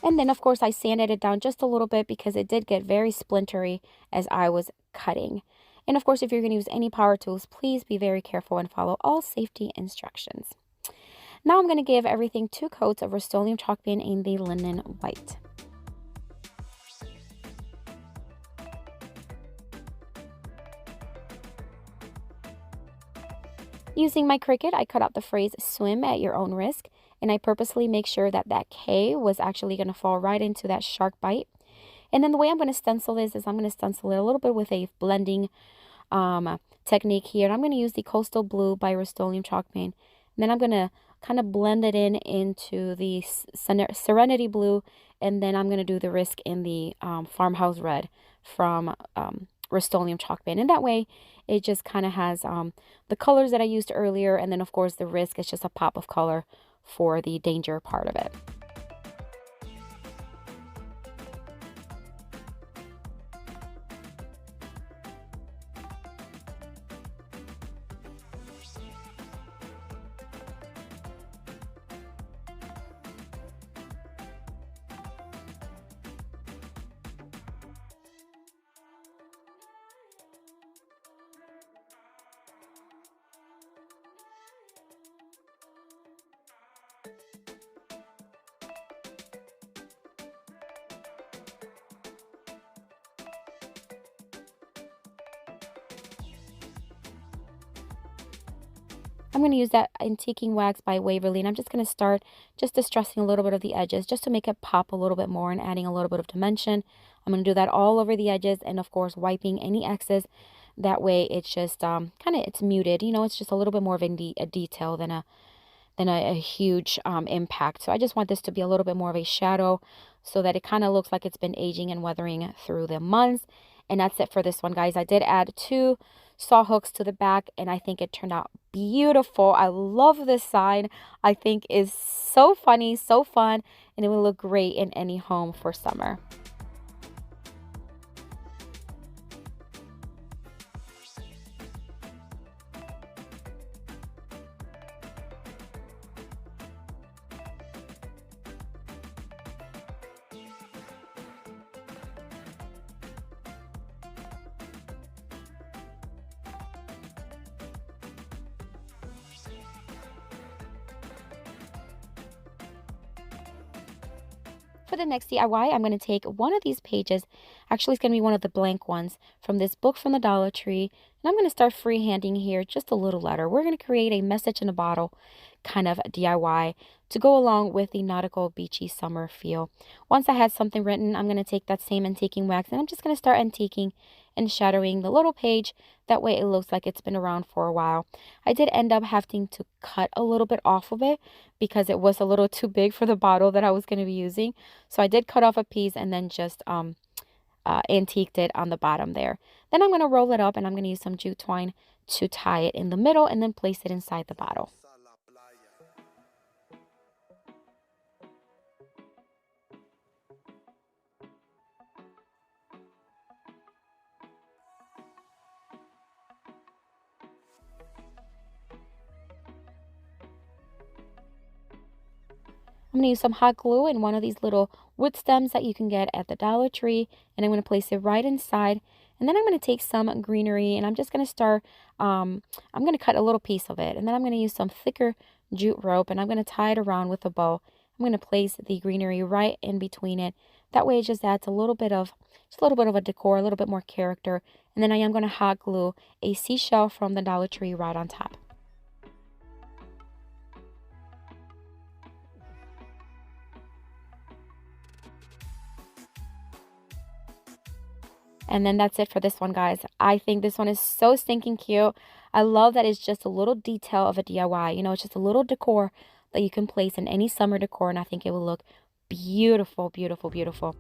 [SPEAKER 3] And then, of course, I sanded it down just a little bit because it did get very splintery as I was cutting. And, of course, if you're going to use any power tools, please be very careful and follow all safety instructions. Now I'm going to give everything 2 coats of Rust-Oleum chalk paint in the linen white. Using my Cricut, I cut out the phrase "swim at your own risk," and I purposely make sure that that K was actually going to fall right into that shark bite. And then the way I'm going to stencil this is I'm going to stencil it a little bit with a blending technique here. And I'm going to use the Coastal Blue by Rust-Oleum chalk paint. And then I'm going to kind of blend it in into the Serenity Blue, and then I'm going to do the risk in the Farmhouse Red from Rust-Oleum chalk paint. And that way it just kind of has the colors that I used earlier, and then of course the risk is just a pop of color for the danger part of it. I'm going to use that antiquing wax by Waverly, and I'm just going to start just distressing a little bit of the edges just to make it pop a little bit more and adding a little bit of dimension. I'm going to do that all over the edges, and of course wiping any excess. That way it's just kind of, it's muted, you know, it's just a little bit more of a detail than a huge impact. So I just want this to be a little bit more of a shadow so that it kind of looks like it's been aging and weathering through the months. And that's it for this one, guys. I did add 2 saw hooks to the back, and I think it turned out beautiful. I love this sign. I think is so funny, so fun, and it will look great in any home for summer. For the next DIY, I'm going to take one of these pages. Actually, it's going to be one of the blank ones from this book from the Dollar Tree. And I'm going to start freehanding here just a little letter. We're going to create a message in a bottle kind of DIY to go along with the nautical beachy summer feel. Once I had something written, I'm going to take that same antiquing wax and I'm just going to start antiquing and shadowing the little page. That way it looks like it's been around for a while. I did end up having to cut a little bit off of it because it was a little too big for the bottle that I was going to be using. So I did cut off a piece and then just antiqued it on the bottom there. Then I'm going to roll it up and I'm going to use some jute twine to tie it in the middle and then place it inside the bottle. I'm going to use some hot glue in one of these little wood stems that you can get at the Dollar Tree. And I'm going to place it right inside. And then I'm going to take some greenery and I'm just going to start, I'm going to cut a little piece of it. And then I'm going to use some thicker jute rope and I'm going to tie it around with a bow. I'm going to place the greenery right in between it. That way it just adds a little bit of a decor, a little bit more character. And then I am going to hot glue a seashell from the Dollar Tree right on top. And then that's it for this one, guys. I think this one is so stinking cute. I love that it's just a little detail of a DIY. You know, it's just a little decor that you can place in any summer decor. And I think it will look beautiful, beautiful, beautiful.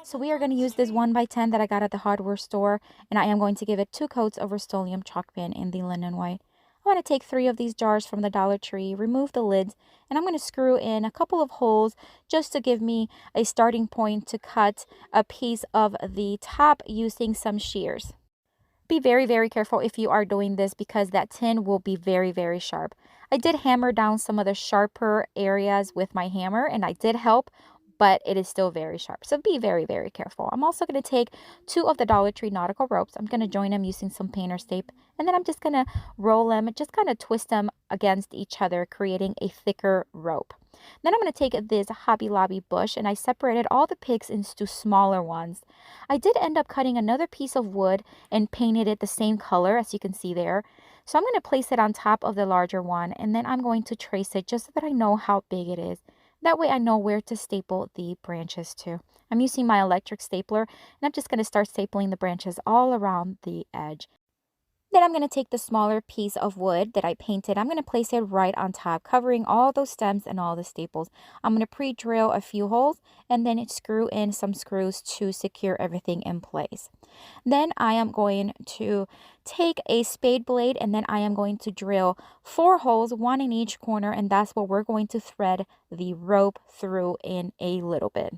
[SPEAKER 3] So we are going to use this 1x10 that I got at the hardware store, and I am going to give it 2 coats of Rust-Oleum chalk paint in the linen white. I'm going to take 3 of these jars from the Dollar Tree, remove the lids, and I'm going to screw in a couple of holes just to give me a starting point to cut a piece of the top using some shears. Be very, very careful if you are doing this because that tin will be very, very sharp. I did hammer down some of the sharper areas with my hammer, and I did help, but it is still very sharp. So be very, very careful. I'm also going to take 2 of the Dollar Tree nautical ropes. I'm going to join them using some painter's tape. And then I'm just going to roll them, just kind of twist them against each other, creating a thicker rope. Then I'm going to take this Hobby Lobby bush and I separated all the picks into smaller ones. I did end up cutting another piece of wood and painted it the same color as you can see there. So I'm going to place it on top of the larger one and then I'm going to trace it just so that I know how big it is. That way I know where to staple the branches to. I'm using my electric stapler and I'm just going to start stapling the branches all around the edge. Then I'm going to take the smaller piece of wood that I painted. I'm going to place it right on top, covering all those stems and all the staples. I'm going to pre-drill a few holes and then screw in some screws to secure everything in place. Then I am going to take a spade blade and then I am going to drill 4 holes, 1 in each corner, and that's what we're going to thread the rope through in a little bit.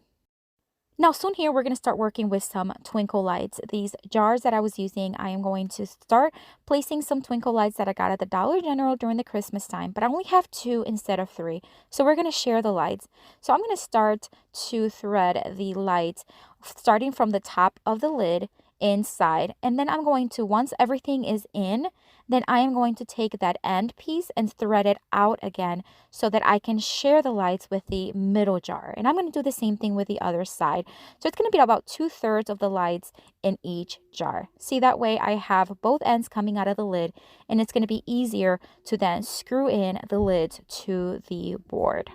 [SPEAKER 3] Now soon here we're going to start working with some twinkle lights. These jars that I was using, I am going to start placing some twinkle lights that I got at the Dollar General during the Christmas time, but I only have 2 instead of 3. So we're going to share the lights. So I'm going to start to thread the lights starting from the top of the lid
[SPEAKER 1] inside. And then I'm going to, once everything is in, then I am going to take that end piece and thread it out again so that I can share the lights with the middle jar. And I'm going to do the same thing with the other side. So it's going to be about 2/3 of the lights in each jar. See, that way I have both ends coming out of the lid, and it's going to be easier to then screw in the lids to the board.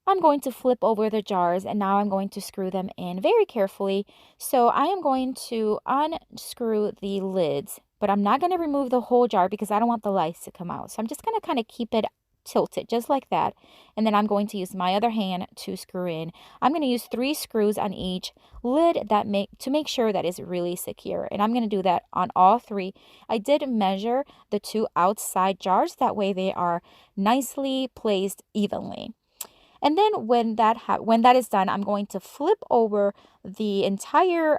[SPEAKER 1] I'm going to flip over the jars, and now I'm going to screw them in very carefully. So I am going to unscrew the lids, but I'm not going to remove the whole jar because I don't want the lights to come out. So I'm just going to kind of keep it tilted just like that. And then I'm going to use my other hand to screw in. I'm going to use 3 screws on each lid to make sure that it's really secure. And I'm going to do that on all 3. I did measure the 2 outside jars. That way they are nicely placed evenly. And then when that is done, I'm going to flip over the entire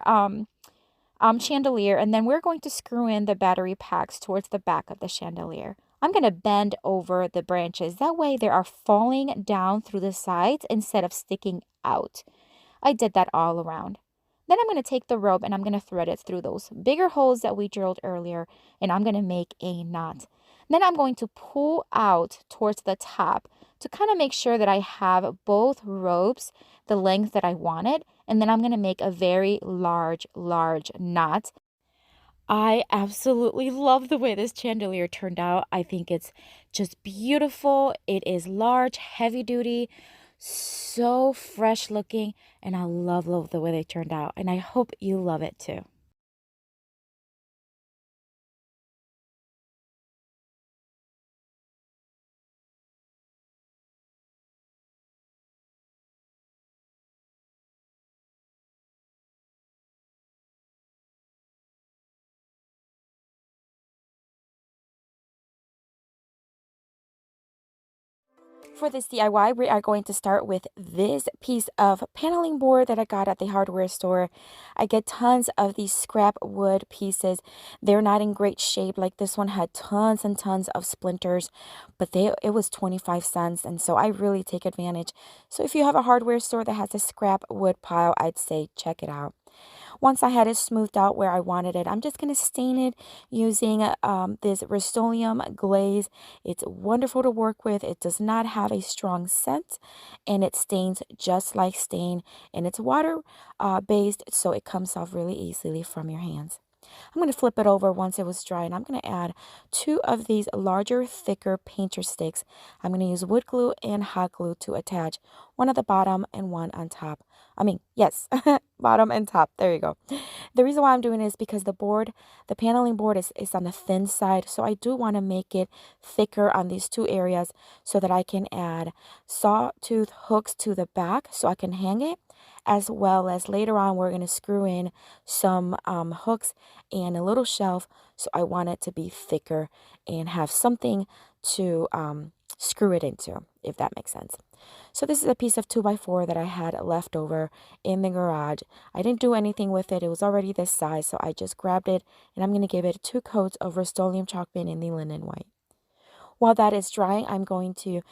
[SPEAKER 1] chandelier, and then we're going to screw in the battery packs towards the back of the chandelier. I'm going to bend over the branches. That way they are falling down through the sides instead of sticking out. I did that all around. Then I'm going to take the rope and I'm going to thread it through those bigger holes that we drilled earlier, and I'm going to make a knot. Then I'm going to pull out towards the top to kind of make sure that I have both ropes the length that I wanted, and then I'm going to make a very large knot. I absolutely love the way this chandelier turned out. I think it's just beautiful. It is large, heavy duty, so fresh looking, and I love the way they turned out, and I hope you love it too. For this DIY, we are going to start with this piece of paneling board that I got at the hardware store. I get tons of these scrap wood pieces. They're not in great shape. Like this one had tons and tons of splinters, but it was 25 cents, and so I really take advantage. So if you have a hardware store that has a scrap wood pile, I'd say check it out. Once I had it smoothed out where I wanted it, I'm just going to stain it using this Rust-Oleum glaze. It's wonderful to work with. It does not have a strong scent, and it stains just like stain, and it's water based, so it comes off really easily from your hands. I'm going to flip it over once it was dry, and I'm going to add 2 of these larger, thicker painter sticks. I'm going to use wood glue and hot glue to attach, one at the bottom and one on top. Yes, bottom and top. There you go. The reason why I'm doing it is because the paneling board is on the thin side, so I do want to make it thicker on these 2 areas so that I can add sawtooth hooks to the back so I can hang it, as well as later on we're going to screw in some hooks and a little shelf, so I want it to be thicker and have something to screw it into, if that makes sense. So this is a piece of 2x4 that I had left over in the garage. I didn't do anything with it. It was already this size, so I just grabbed it, and I'm going to give it 2 coats of Rust-Oleum chalk paint in the linen white. While that is drying, I'm going to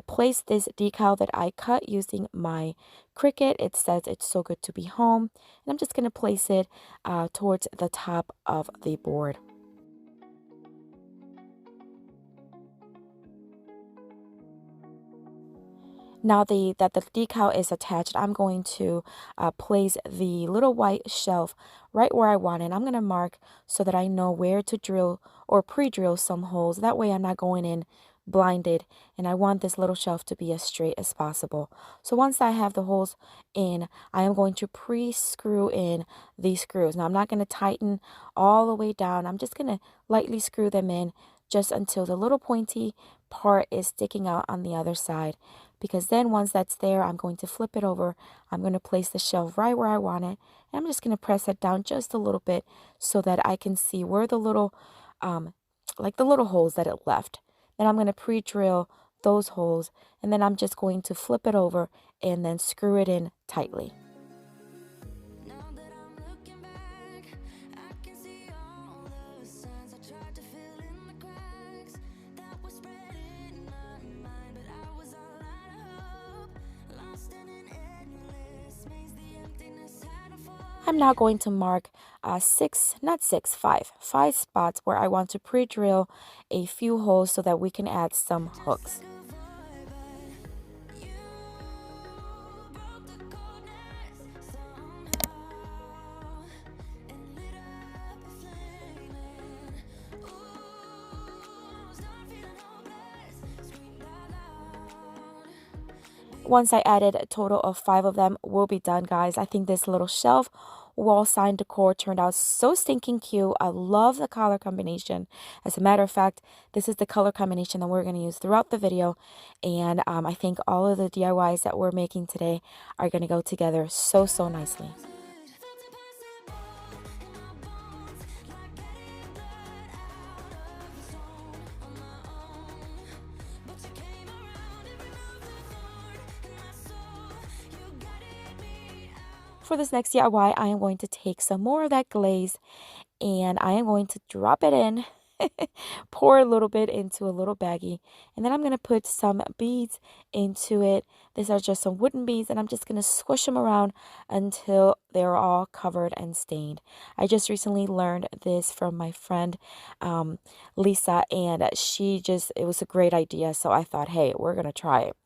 [SPEAKER 1] place this decal that I cut using my Cricut. It says it's so good to be home. And I'm just going to place it towards the top of the board. Now that the decal is attached, I'm going to place the little white shelf right where I want it. I'm going to mark so that I know where to drill or pre-drill some holes. That way I'm not going in blinded, and I want this little shelf to be as straight as possible. So once I have the holes in, I am going to pre-screw in these screws. Now I'm not going to tighten all the way down. I'm just going to lightly screw them in just until the little pointy part is sticking out on the other side. Because then once that's there, I'm going to flip it over. I'm going to place the shelf right where I want it. And I'm just going to press it down just a little bit so that I can see where the little, like the little holes that it left. Then I'm going to pre-drill those holes. And then I'm just going to flip it over and then screw it in tightly.
[SPEAKER 2] Now that I'm looking back, I can see all the signs I tried to fill in the cracks that were spread in my mind, but I was all out of hope, lost in an endless maze. The emptiness had a fall.
[SPEAKER 3] I'm now going to mark five spots where I want to pre-drill a few holes so that we can add some hooks. Once I added a total of 5 of them, we'll be done, guys. I think this little shelf wall sign decor turned out so stinking cute. I love the color combination. As a matter of fact, this is the color combination that we're going to use throughout the video. And I think all of the DIYs that we're making today are going to go together so, so nicely. For this next DIY, I am going to take some more of that glaze and I am going to drop it in, pour a little bit into a little baggie, and then I'm going to put some beads into it. These are just some wooden beads, and I'm just going to squish them around until they're all covered and stained. I just recently learned this from my friend Lisa, and it was a great idea, so I thought, hey, we're going to try it.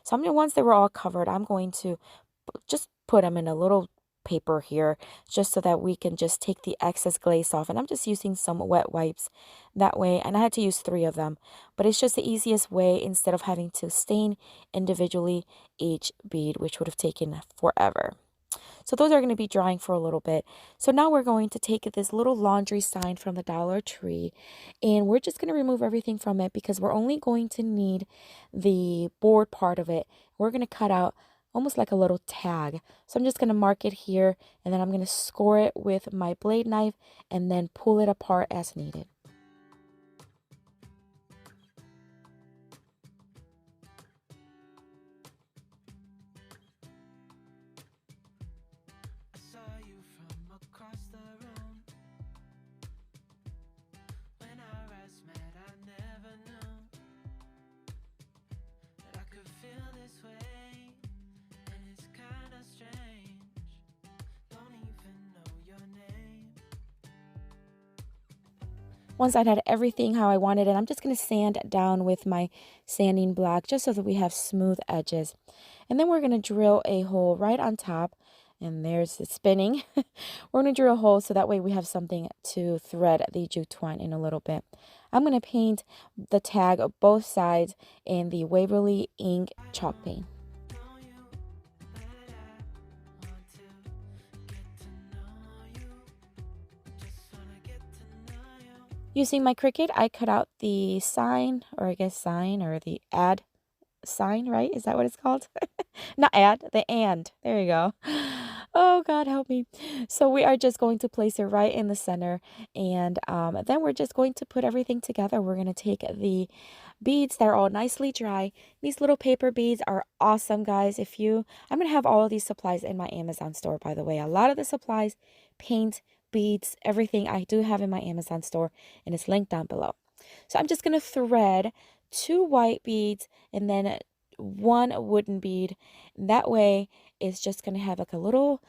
[SPEAKER 3] So once they were all covered, I'm going to just put them in a little paper here just so that we can just take the excess glaze off, and I'm just using some wet wipes that way, and I had to use 3 of them, but it's just the easiest way instead of having to stain individually each bead, which would have taken forever. So those are going to be drying for a little bit. So now we're going to take this little laundry sign from the Dollar Tree, and we're just going to remove everything from it because we're only going to need the board part of it. We're going to cut out almost like a little tag. So I'm just going to mark it here, and then I'm going to score it with my blade knife and then pull it apart as needed.
[SPEAKER 4] I saw you from across the room. When our eyes met, I never knew that I could feel this way, and it's kind of strange. Don't even know your name.
[SPEAKER 3] Once I had everything how I wanted it, I'm just going to sand down with my sanding block just so that we have smooth edges. And then we're going to drill a hole right on top. And there's the spinning. We're going to drill a hole so that way we have something to thread the jute twine in a little bit. I'm going to paint the tag of both sides in the Waverly ink chalk paint. Using my Cricut, I cut out the sign, or I guess sign, or the ad sign, right? Is that what it's called? Not ad, the and. There you go. Oh, God, help me. So we are just going to place it right in the center, and then we're just going to put everything together. We're going to take the beads that are all nicely dry. These little paper beads are awesome, guys. I'm going to have all of these supplies in my Amazon store, by the way. A lot of the supplies, paint, beads, everything I do have in my Amazon store, and it's linked down below. So I'm just going to thread 2 white beads and then 1 wooden bead. That way it's just going to have like a little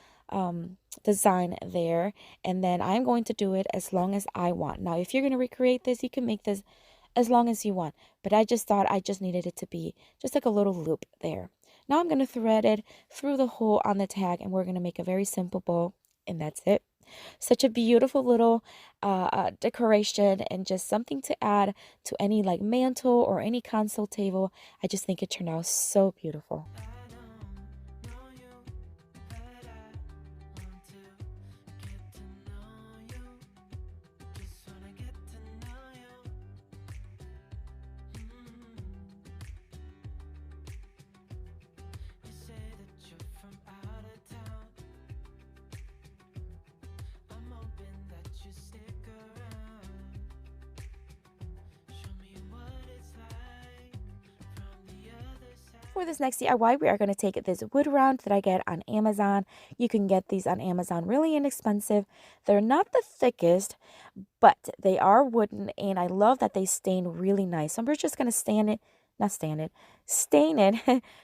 [SPEAKER 3] design there, and then I'm going to do it as long as I want. Now if you're going to recreate this, you can make this as long as you want, but I just thought I just needed it to be just like a little loop there. Now I'm going to thread it through the hole on the tag, and we're going to make a very simple bow, and that's it. Such a beautiful little decoration, and just something to add to any like mantle or any console table. I just think it turned out so beautiful. For this next DIY, we are going to take this wood round that I get on Amazon. You can get these on Amazon really inexpensive. They're not the thickest, but they are wooden, and I love that they stain really nice. So we're just going to stain it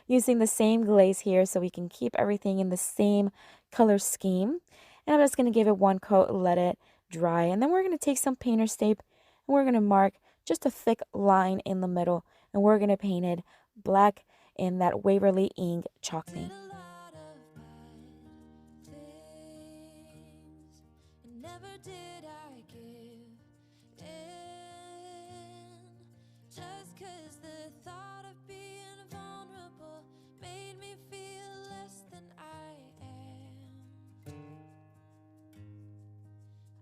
[SPEAKER 3] using the same glaze here so we can keep everything in the same color scheme. And I'm just going to give it one coat, let it dry. And then we're going to take some painter's tape and we're going to mark just a thick line in the middle. And we're going to paint it black in that Waverly ink chalk paint.
[SPEAKER 2] A lot of bad things, and never did I give in. Just 'cause the thought of being vulnerable made me feel less than I am.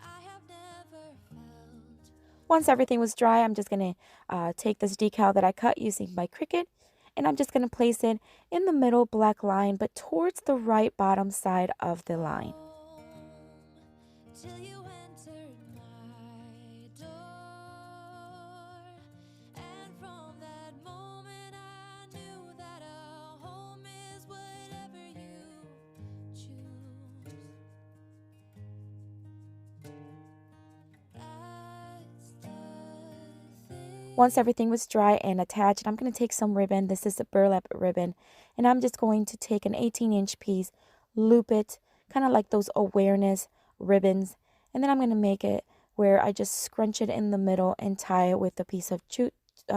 [SPEAKER 2] I have never felt.
[SPEAKER 3] Once everything was dry, I'm just going to take this decal that I cut using my Cricut, and I'm just going to place it in the middle black line, but towards the right bottom side of the line.
[SPEAKER 2] Till you entered my door, and from that moment I knew that a home is whatever you choose. That's the thing.
[SPEAKER 3] Once everything was dry and attached, I'm going to take some ribbon. This is a burlap ribbon, and I'm just going to take an 18-inch piece, loop it, kind of like those awareness ribbons, and then I'm going to make it where I just scrunch it in the middle and tie it with a piece of jute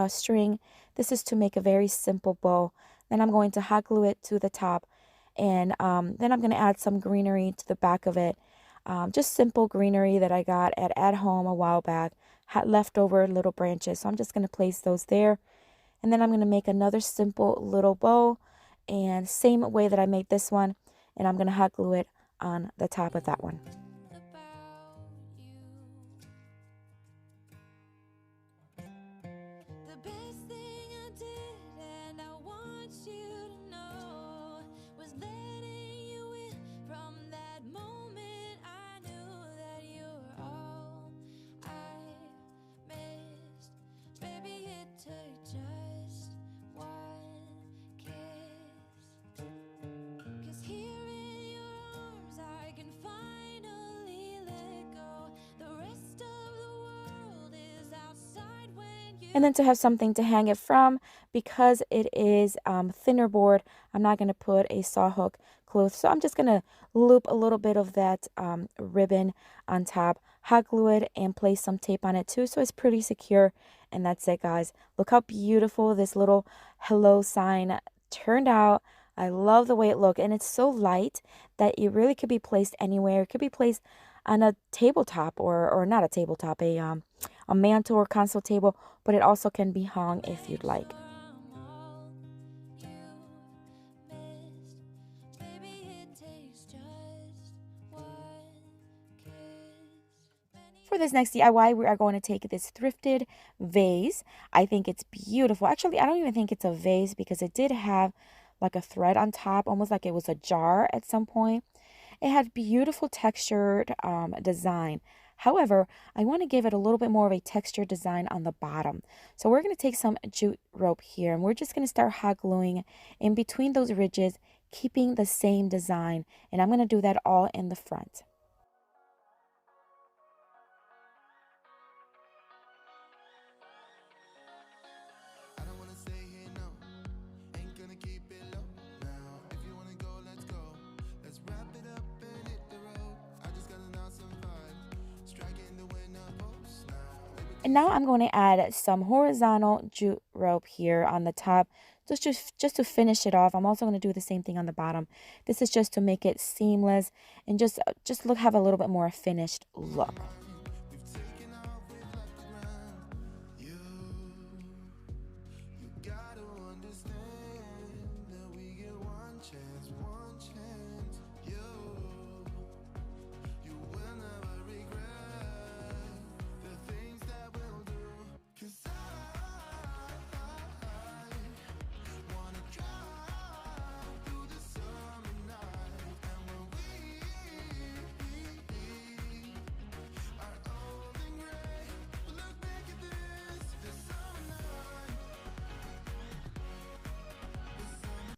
[SPEAKER 3] string. This is to make a very simple bow. Then I'm going to hot glue it to the top, and then I'm going to add some greenery to the back of it. Just simple greenery that I got at home a while back. Had leftover little branches, so I'm just going to place those there. And then I'm going to make another simple little bow, and same way that I made this one, and I'm going to hot glue it on the top of that one.
[SPEAKER 2] About you. The best thing I did, and I want you to know, was letting you in. From that moment I knew that you were all I missed. Baby, it took just one kiss. 'Cause here in your arms I can finally let go. The rest of the world is outside when you.
[SPEAKER 3] And then to have something to hang it from, because it is thinner board, I'm not going to put a saw hook cloth. So I'm just going to loop a little bit of that ribbon on top, hot glue it, and place some tape on it too, so it's pretty secure. And that's it, guys. Look how beautiful this little hello sign turned out. I love the way it looked, and it's so light that it really could be placed anywhere. It could be placed on a tabletop, or not a tabletop, a mantle or console table, but it also can be hung if you'd like.
[SPEAKER 2] I'm all you've missed. Baby, it takes just one kiss.
[SPEAKER 3] For this next DIY, we are going to take this thrifted vase. I think it's beautiful. Actually, I don't even think it's a vase because it did have like a thread on top, almost like it was a jar at some point. It had beautiful textured design. However, I want to give it a little bit more of a textured design on the bottom. So we're going to take some jute rope here, and we're just going to start hot gluing in between those ridges, keeping the same design. And I'm going to do that all in the front.
[SPEAKER 4] I don't wanna stay here, no. Ain't gonna keep it low now. If you wanna go, let's go. Let's wrap it up and hit the road. I just got an awesome vibe. Striking the winner post now.
[SPEAKER 3] And now I'm going to add some horizontal jute rope here on the top, just to finish it off. I'm also going to do the same thing on the bottom. This is just to make it seamless and just have a little bit more finished look.
[SPEAKER 4] We've taken off, we've left the ground. You gotta understand that we get one chance, one chance. You will never regret the things that we'll do. 'Cause I wanna drive through the summer night. And when we are old and gray, we'll look back at this summer night.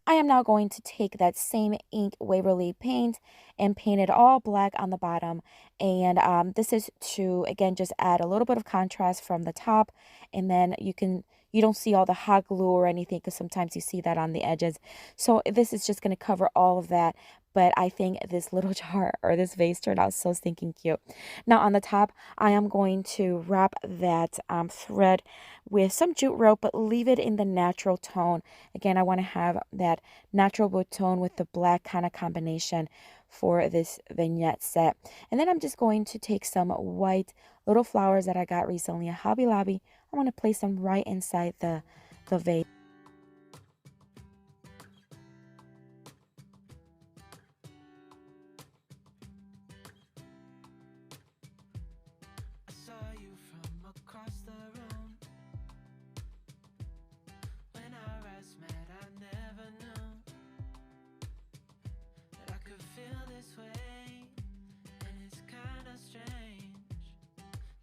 [SPEAKER 3] I am now going to take that same ink Waverly paint and paint it all black on the bottom. And this is to, again, just add a little bit of contrast from the top. And then you don't see all the hot glue or anything, because sometimes you see that on the edges. So this is just going to cover all of that. but I think this little jar or this vase turned out so stinking cute. Now on the top, I am going to wrap that thread with some jute rope, but leave it in the natural tone. Again, I want to have that natural blue tone with the black kind of combination for this vignette set. And then I'm just going to take some white little flowers that I got recently at Hobby Lobby. I want to place them right inside the vase.
[SPEAKER 4] I saw you from across the room. When our eyes met, I never knew that I could feel this way, and it's kinda strange.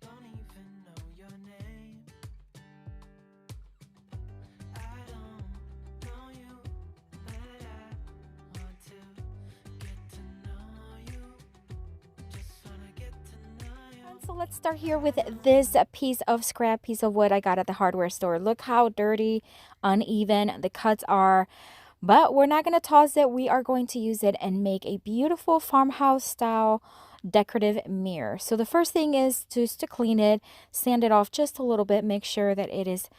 [SPEAKER 4] Don't even know your name. I don't know you, but I want to get to know you. Just wanna get to know you.
[SPEAKER 1] So let's start here with this piece of scrap piece of wood I got at the hardware store. Look how dirty, uneven the cuts are. But we're not going to toss it. We are going to use it and make a beautiful farmhouse style decorative mirror. So the first thing is just to clean it, sand it off just a little bit, make sure that it is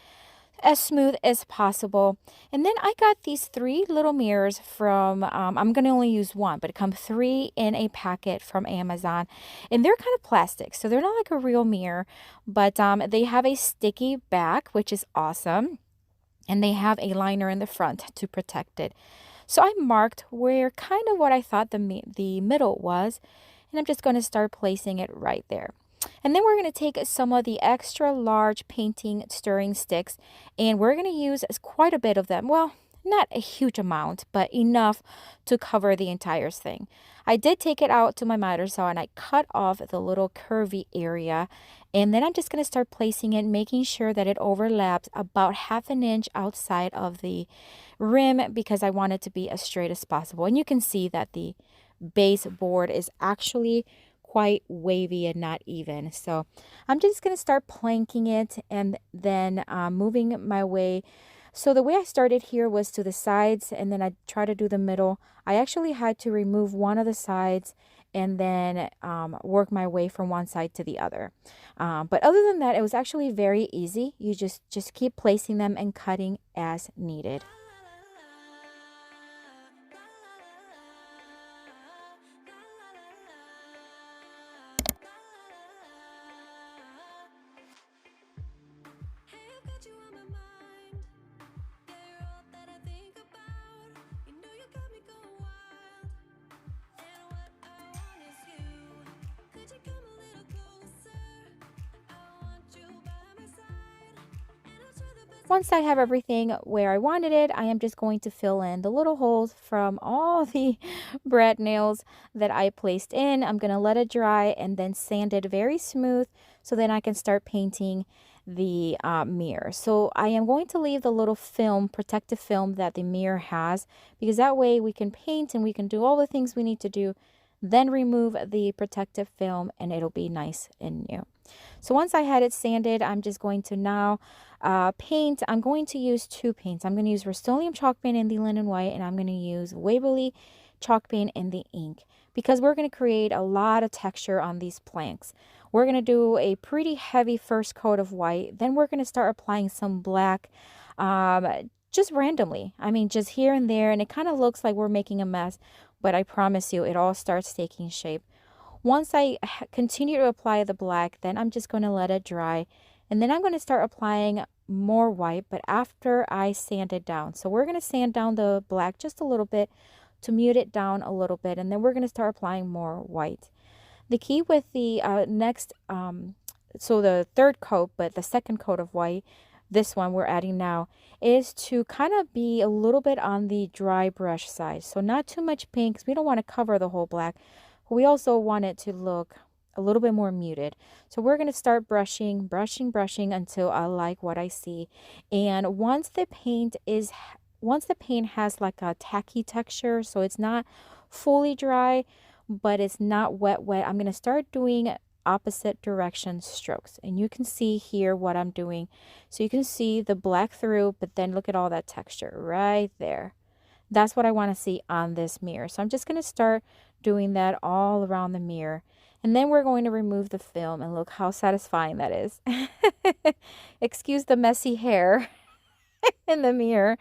[SPEAKER 1] as smooth as possible. And then I got these 3 little mirrors from, I'm going to only use one, but it comes 3 in a packet from Amazon. And they're kind of plastic, so they're not like a real mirror, but they have a sticky back, which is awesome. And they have a liner in the front to protect it. So I marked where kind of what I thought the middle was, and I'm just going to start placing it right there. And then we're going to take some of the extra large painting stirring sticks, and we're going to use quite a bit of them. Well, not a huge amount, but enough to cover the entire thing. I did take it out to my miter saw and I cut off the little curvy area. And then I'm just going to start placing it, making sure that it overlaps about 1/2 inch outside of the rim because I want it to be as straight as possible. And you can see that the base board is actually quite wavy and not even. So I'm just going to start planking it and then moving my way. So the way I started here was to the sides, and then I try to do the middle. I actually had to remove one of the sides and then work my way from one side to the other. But other than that, it was actually very easy. You just keep placing them and cutting as needed.
[SPEAKER 2] Hey, I've got you on my mind. Yeah, you're all that I think about. You know you got me going wild. And what I want is you. Could you come a little closer? I want you by my side. And I'll try the best.
[SPEAKER 1] Once I have everything where I wanted it, I am just going to fill in the little holes from all the brad nails that I placed in. I'm going to let it dry and then sand it very smooth so then I can start painting the mirror. So I am going to leave the little film, protective film that the mirror has, because that way we can paint and we can do all the things we need to do, then remove the protective film and it'll be nice and new. So once I had it sanded, I'm just going to now paint. I'm going to use 2 paints. I'm going to use Rust-Oleum chalk paint in the linen white, and I'm going to use Waverly chalk paint in the ink, because we're going to create a lot of texture on these planks. We're going to do a pretty heavy first coat of white. Then we're going to start applying some black just randomly. I mean, just here and there. And it kind of looks like we're making a mess, but I promise you it all starts taking shape. Once I continue to apply the black, then I'm just going to let it dry. And then I'm going to start applying more white, but after I sand it down. So we're going to sand down the black just a little bit to mute it down a little bit. And then we're going to start applying more white. The key with the next, so the third coat, but the second coat of white, this one we're adding now, is to kind of be a little bit on the dry brush side. So not too much paint, because we don't want to cover the whole black. We also want it to look a little bit more muted. So we're going to start brushing until I like what I see. And once the paint has like a tacky texture, so it's not fully dry, but it's not wet, I'm going to start doing opposite direction strokes. And you can see here what I'm doing. So you can see the black through, but then look at all that texture right there. That's what I want to see on this mirror. So I'm just going to start doing that all around the mirror. And then we're going to remove the film, and look how satisfying that is. Excuse the messy hair in the mirror.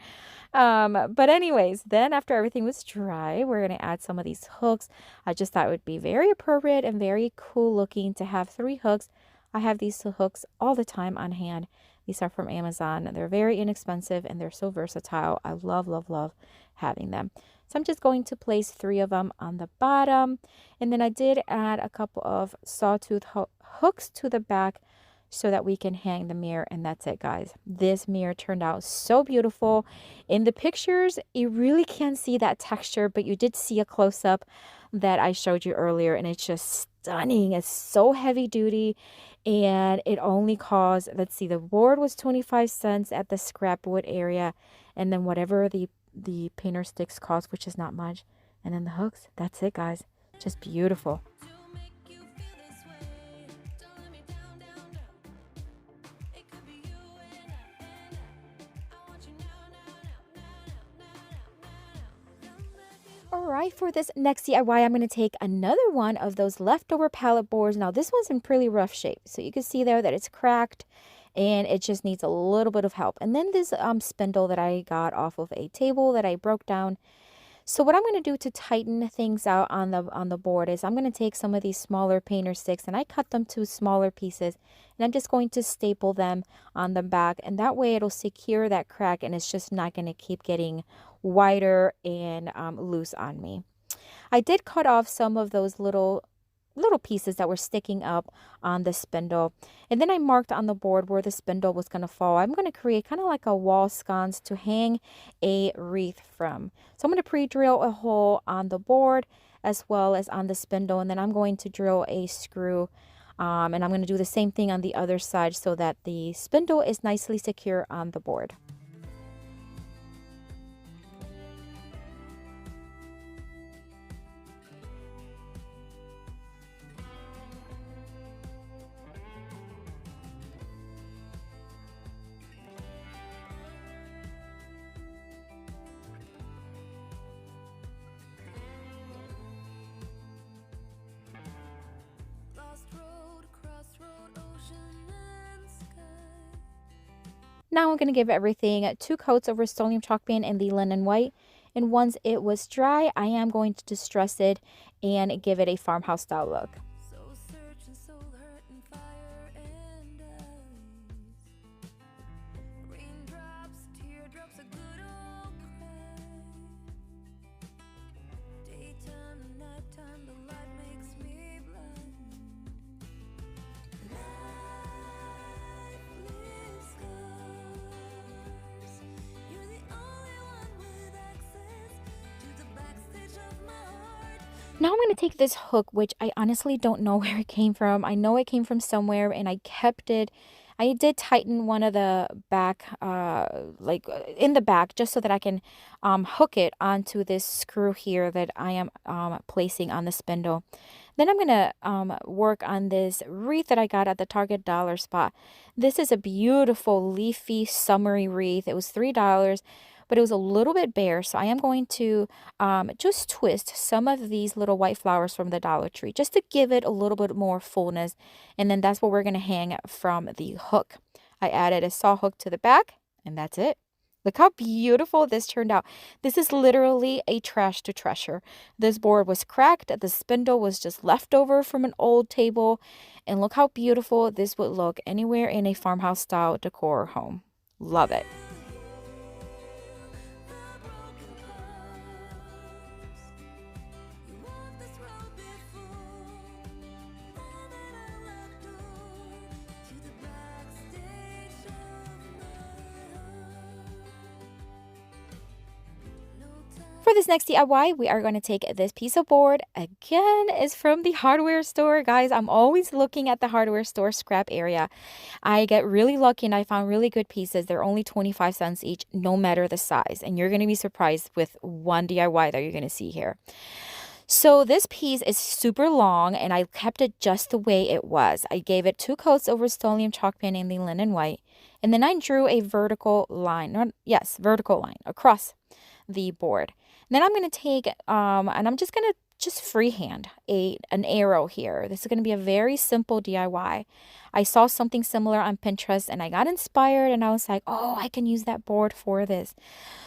[SPEAKER 1] But anyways, then after everything was dry, we're going to add some of these hooks. I just thought it would be very appropriate and very cool looking to have 3 hooks. I have these hooks all the time on hand. These are from Amazon. They're very inexpensive and they're so versatile. I love, love, love having them. So I'm just going to place 3 of them on the bottom. And then I did add a couple of sawtooth hooks to the back so that we can hang the mirror. And that's it, guys. This mirror turned out so beautiful. In the pictures, you really can't see that texture, but you did see a close-up that I showed you earlier, and it's just stunning. It's so heavy duty, and it only cost, let's see, the board was 25 cents at the scrap wood area, and then whatever the painter sticks cost, which is not much, and then the hooks. That's it, guys. Just beautiful. Alright, for this next DIY, I'm going to take another one of those leftover palette boards. Now, this one's in pretty rough shape. So you can see there that it's cracked and it just needs a little bit of help. And then this spindle that I got off of a table that I broke down. So what I'm going to do to tighten things out on the board is I'm going to take some of these smaller painter sticks, and I cut them to smaller pieces, and I'm just going to staple them on the back, and that way it'll secure that crack and it's just not going to keep getting wider and loose on me. I did cut off some of those little pieces that were sticking up on the spindle, and then I marked on the board where the spindle was going to fall. I'm going to create kind of like a wall sconce to hang a wreath from. So I'm going to pre-drill a hole on the board as well as on the spindle, and then I'm going to drill a screw, and I'm going to do the same thing on the other side so that the spindle is nicely secure on the board. Now I'm going to give everything 2 coats of Rust-Oleum chalk paint in the linen white. And once it was dry, I am going to distress it and give it a farmhouse style look. Now I'm going to take this hook, which I honestly don't know where it came from. I know it came from somewhere and I kept it. I did tighten one of the back, in the back, just so that I can hook it onto this screw here that I am placing on the spindle. Then I'm going to work on this wreath that I got at the Target dollar spot. This is a beautiful leafy summery wreath. It was $3. But it was a little bit bare, so I am going to just twist some of these little white flowers from the Dollar Tree just to give it a little bit more fullness, and then that's what we're going to hang from the hook. I added a saw hook to the back, and that's it. Look how beautiful this turned out. This is literally a trash to treasure. This board was cracked. The spindle was just left over from an old table, and look how beautiful this would look anywhere in a farmhouse style decor home. Love it. For this next DIY, we are going to take this piece of board. Again, it's from the hardware store. Guys, I'm always looking at the hardware store scrap area. I get really lucky and I found really good pieces. They're only 25 cents each, no matter the size. And you're going to be surprised with one DIY that you're going to see here. So this piece is super long and I kept it just the way it was. I gave it 2 coats of Rust-Oleum chalk paint in the linen white. And then I drew a vertical line across the board. Then I'm going to take, and I'm just going to just freehand an arrow here. This is going to be a very simple DIY. I saw something similar on Pinterest and I got inspired and I was like, oh, I can use that board for this.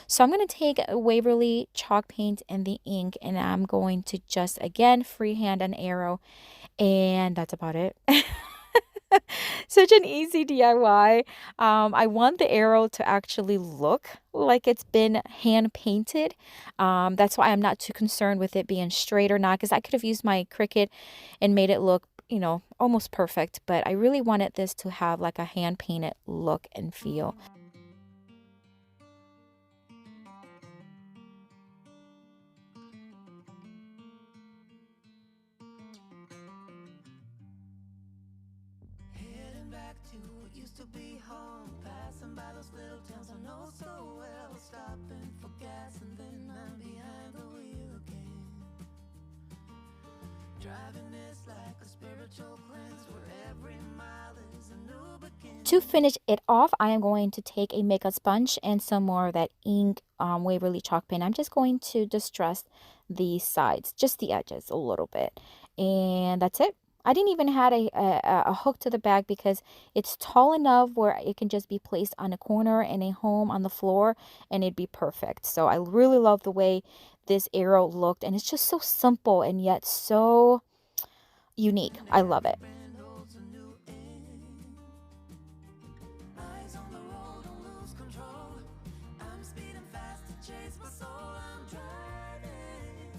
[SPEAKER 1] So I'm going to take Waverly chalk paint and the ink and I'm going to just, again, freehand an arrow, and that's about it. Such an easy DIY. I want the arrow to actually look like it's been hand painted. That's why I'm not too concerned with it being straight or not, because I could have used my Cricut and made it look, almost perfect. But I really wanted this to have like a hand painted look and feel.
[SPEAKER 4] Heading back to what used to be home, passing by those little towns I know so well, stopping for gas and then I'm behind the wheel again. Driving this like a spiritual cleanse where every mile is a new beginning.
[SPEAKER 1] To finish it off, I am going to take a makeup sponge and some more of that ink Waverly chalk paint. I'm just going to distress the sides, just the edges a little bit. And that's it. I didn't even have a hook to the bag because it's tall enough where it can just be placed on a corner in a home on the floor and it'd be perfect. So I really love the way this arrow looked, and it's just so simple and yet so unique. I love it.
[SPEAKER 4] Eyes on the road, don't lose control. I'm speeding fast to chase my soul. I'm driving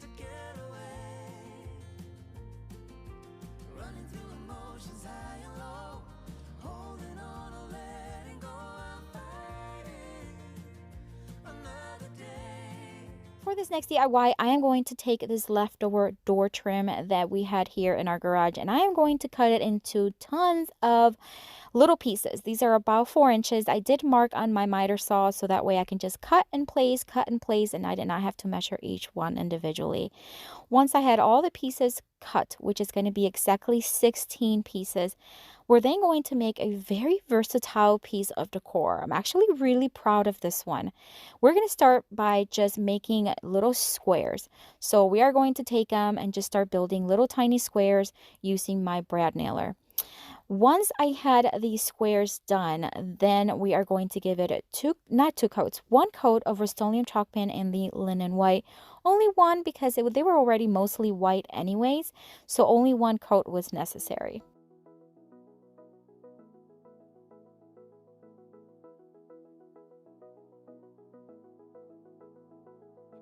[SPEAKER 4] to get away, running through emotions high and low, holding on or letting go. I'm fighting another day.
[SPEAKER 1] For this next DIY, I am going to take this leftover door trim that we had here in our garage, and I am going to cut it into tons of little pieces. These are about 4 inches. I did mark on my miter saw so that way I can just cut and place, and I did not have to measure each one individually. Once I had all the pieces cut, which is going to be exactly 16 pieces, we're then going to make a very versatile piece of decor. I'm actually really proud of this one. We're going to start by just making little squares. So we are going to take them and just start building little tiny squares using my brad nailer. Once I had these squares done, then we are going to give it not two coats, one coat of Rust-Oleum chalk paint in the linen white. Only one because they were already mostly white anyways, so only one coat was necessary.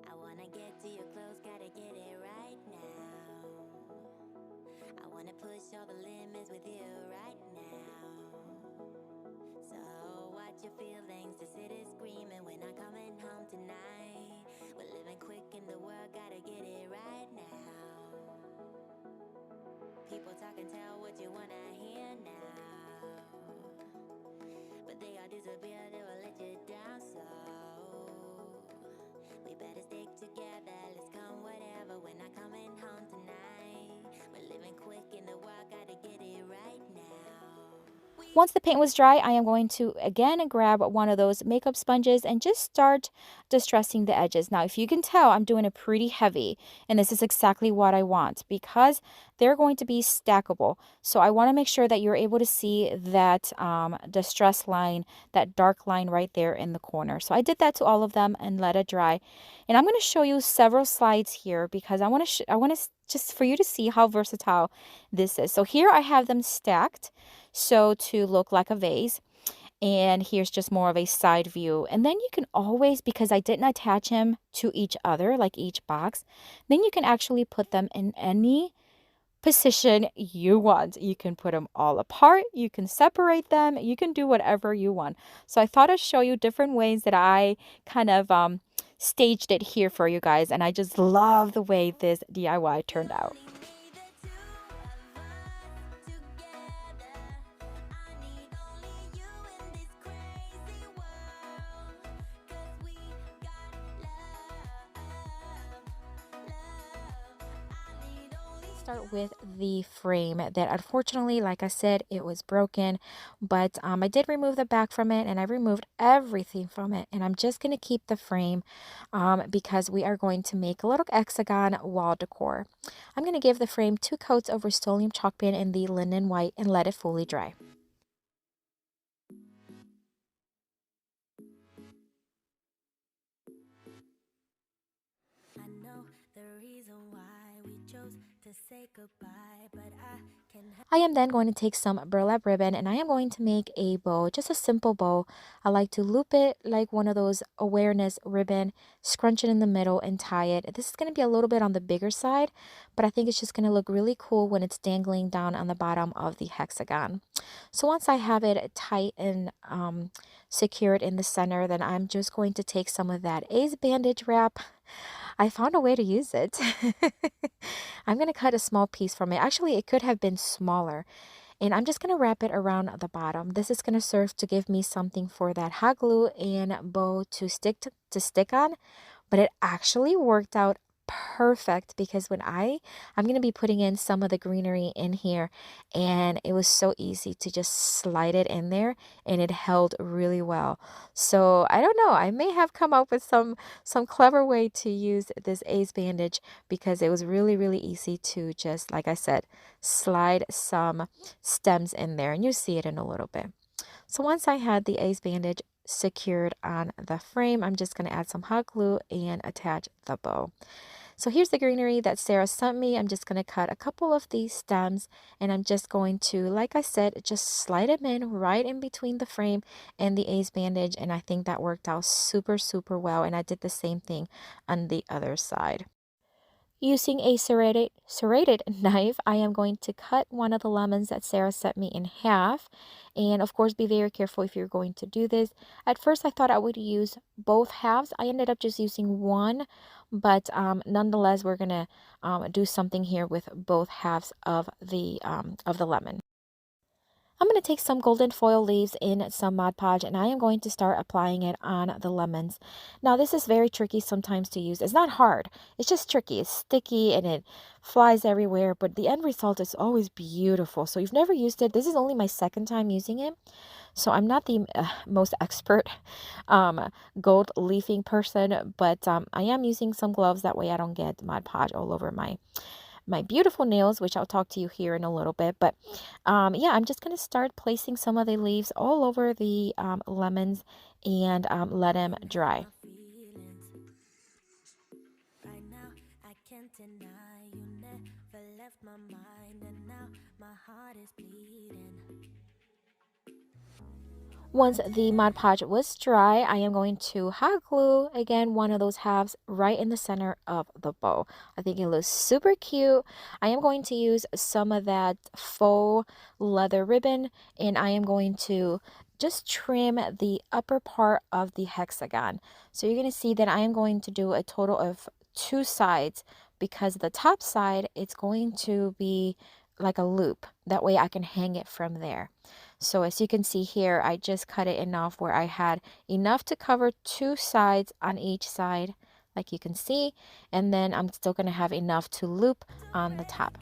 [SPEAKER 2] I wanna get to your clothes, gotta get it right now. I wanna push all the limits with you right now. So watch your feelings, the city's screaming, we're not coming home tonight. We're living quick in the world, gotta get it right now. People talk and tell what you wanna hear now, but they all disappear, they will let you down. So we better stick together, let's come whatever, we're not coming home tonight. We're living quick in the world, gotta get it right now.
[SPEAKER 1] Once the paint was dry, I am going to again grab one of those makeup sponges and just start distressing the edges. Now, if you can tell, I'm doing it pretty heavy, and this is exactly what I want because they're going to be stackable. So I want to make sure that you're able to see that distress line, that dark line right there in the corner. So I did that to all of them and let it dry. And I'm going to show you several slides here because I want to just for you to see how versatile this is. So here I have them stacked so to look like a vase, and here's just more of a side view. And then you can always, because I didn't attach them to each other like each box, then you can actually put them in any position you want. You can put them all apart, you can separate them, you can do whatever you want. So I thought I'd show you different ways that I kind of staged it here for you guys, and I just love the way this DIY turned out. start with the frame that unfortunately, like I said, it was broken, but I did remove the back from it and I removed everything from it. And I'm just going to keep the frame because we are going to make a little hexagon wall decor. I'm going to give the frame 2 coats of Rust-Oleum chalk paint in the linen white and let it fully dry.
[SPEAKER 2] I know the reason why we chose to say goodbye, but I can
[SPEAKER 1] I am then going to take some burlap ribbon and I am going to make a bow, just a simple bow. I like to loop it like one of those awareness ribbon, scrunch it in the middle and tie it. This is going to be a little bit on the bigger side, but I think it's just going to look really cool when it's dangling down on the bottom of the hexagon. So once I have it tight and secured in the center, then I'm just going to take some of that Ace bandage wrap. I found a way to use it. I'm going to cut a small piece from it. Actually, it could have been smaller. And I'm just going to wrap it around the bottom. This is going to serve to give me something for that hot glue and bow to stick on. But it actually worked out perfect because when I'm going to be putting in some of the greenery in here, and it was so easy to just slide it in there and it held really well. So I don't know, I may have come up with some clever way to use this Ace bandage because it was really easy to just, like I said, slide some stems in there, and you see it in a little bit. So once I had the Ace bandage secured on the frame, I'm just going to add some hot glue and attach the bow. So here's the greenery that Sarah sent me. I'm just going to cut a couple of these stems and I'm just going to, like I said, just slide them in right in between the frame and the Ace bandage. And I think that worked out super well. And I did the same thing on the other side. Using a serrated knife, I am going to cut one of the lemons that Sarah sent me in half. And of course, be very careful if you're going to do this. At first, I thought I would use both halves. I ended up just using one, but nonetheless, we're going to do something here with both halves of the lemon. I'm going to take some golden foil leaves in some Mod Podge and I am going to start applying it on the lemons. Now this is very tricky sometimes to use. It's not hard. It's just tricky. It's sticky and it flies everywhere, but the end result is always beautiful. So you've never used it. This is only my second time using it. So I'm not the most expert gold leafing person, but I am using some gloves. That way I don't get Mod Podge all over my beautiful nails, which I'll talk to you here in a little bit. But yeah, I'm just going to start placing some of the leaves all over the lemons and let them dry.
[SPEAKER 2] right now I can't deny you never left my mind, and now my heart is bleeding.
[SPEAKER 1] Once the Mod Podge was dry, I am going to hot glue, again, one of those halves right in the center of the bow. I think it looks super cute. I am going to use some of that faux leather ribbon, and I am going to just trim the upper part of the hexagon. So you're going to see that I am going to do a total of 2 sides because the top side, it's going to be like a loop. That way I can hang it from there. So as you can see here, I just cut it enough where I had enough to cover 2 sides on each side, like you can see, and then I'm still going to have enough to loop on the top.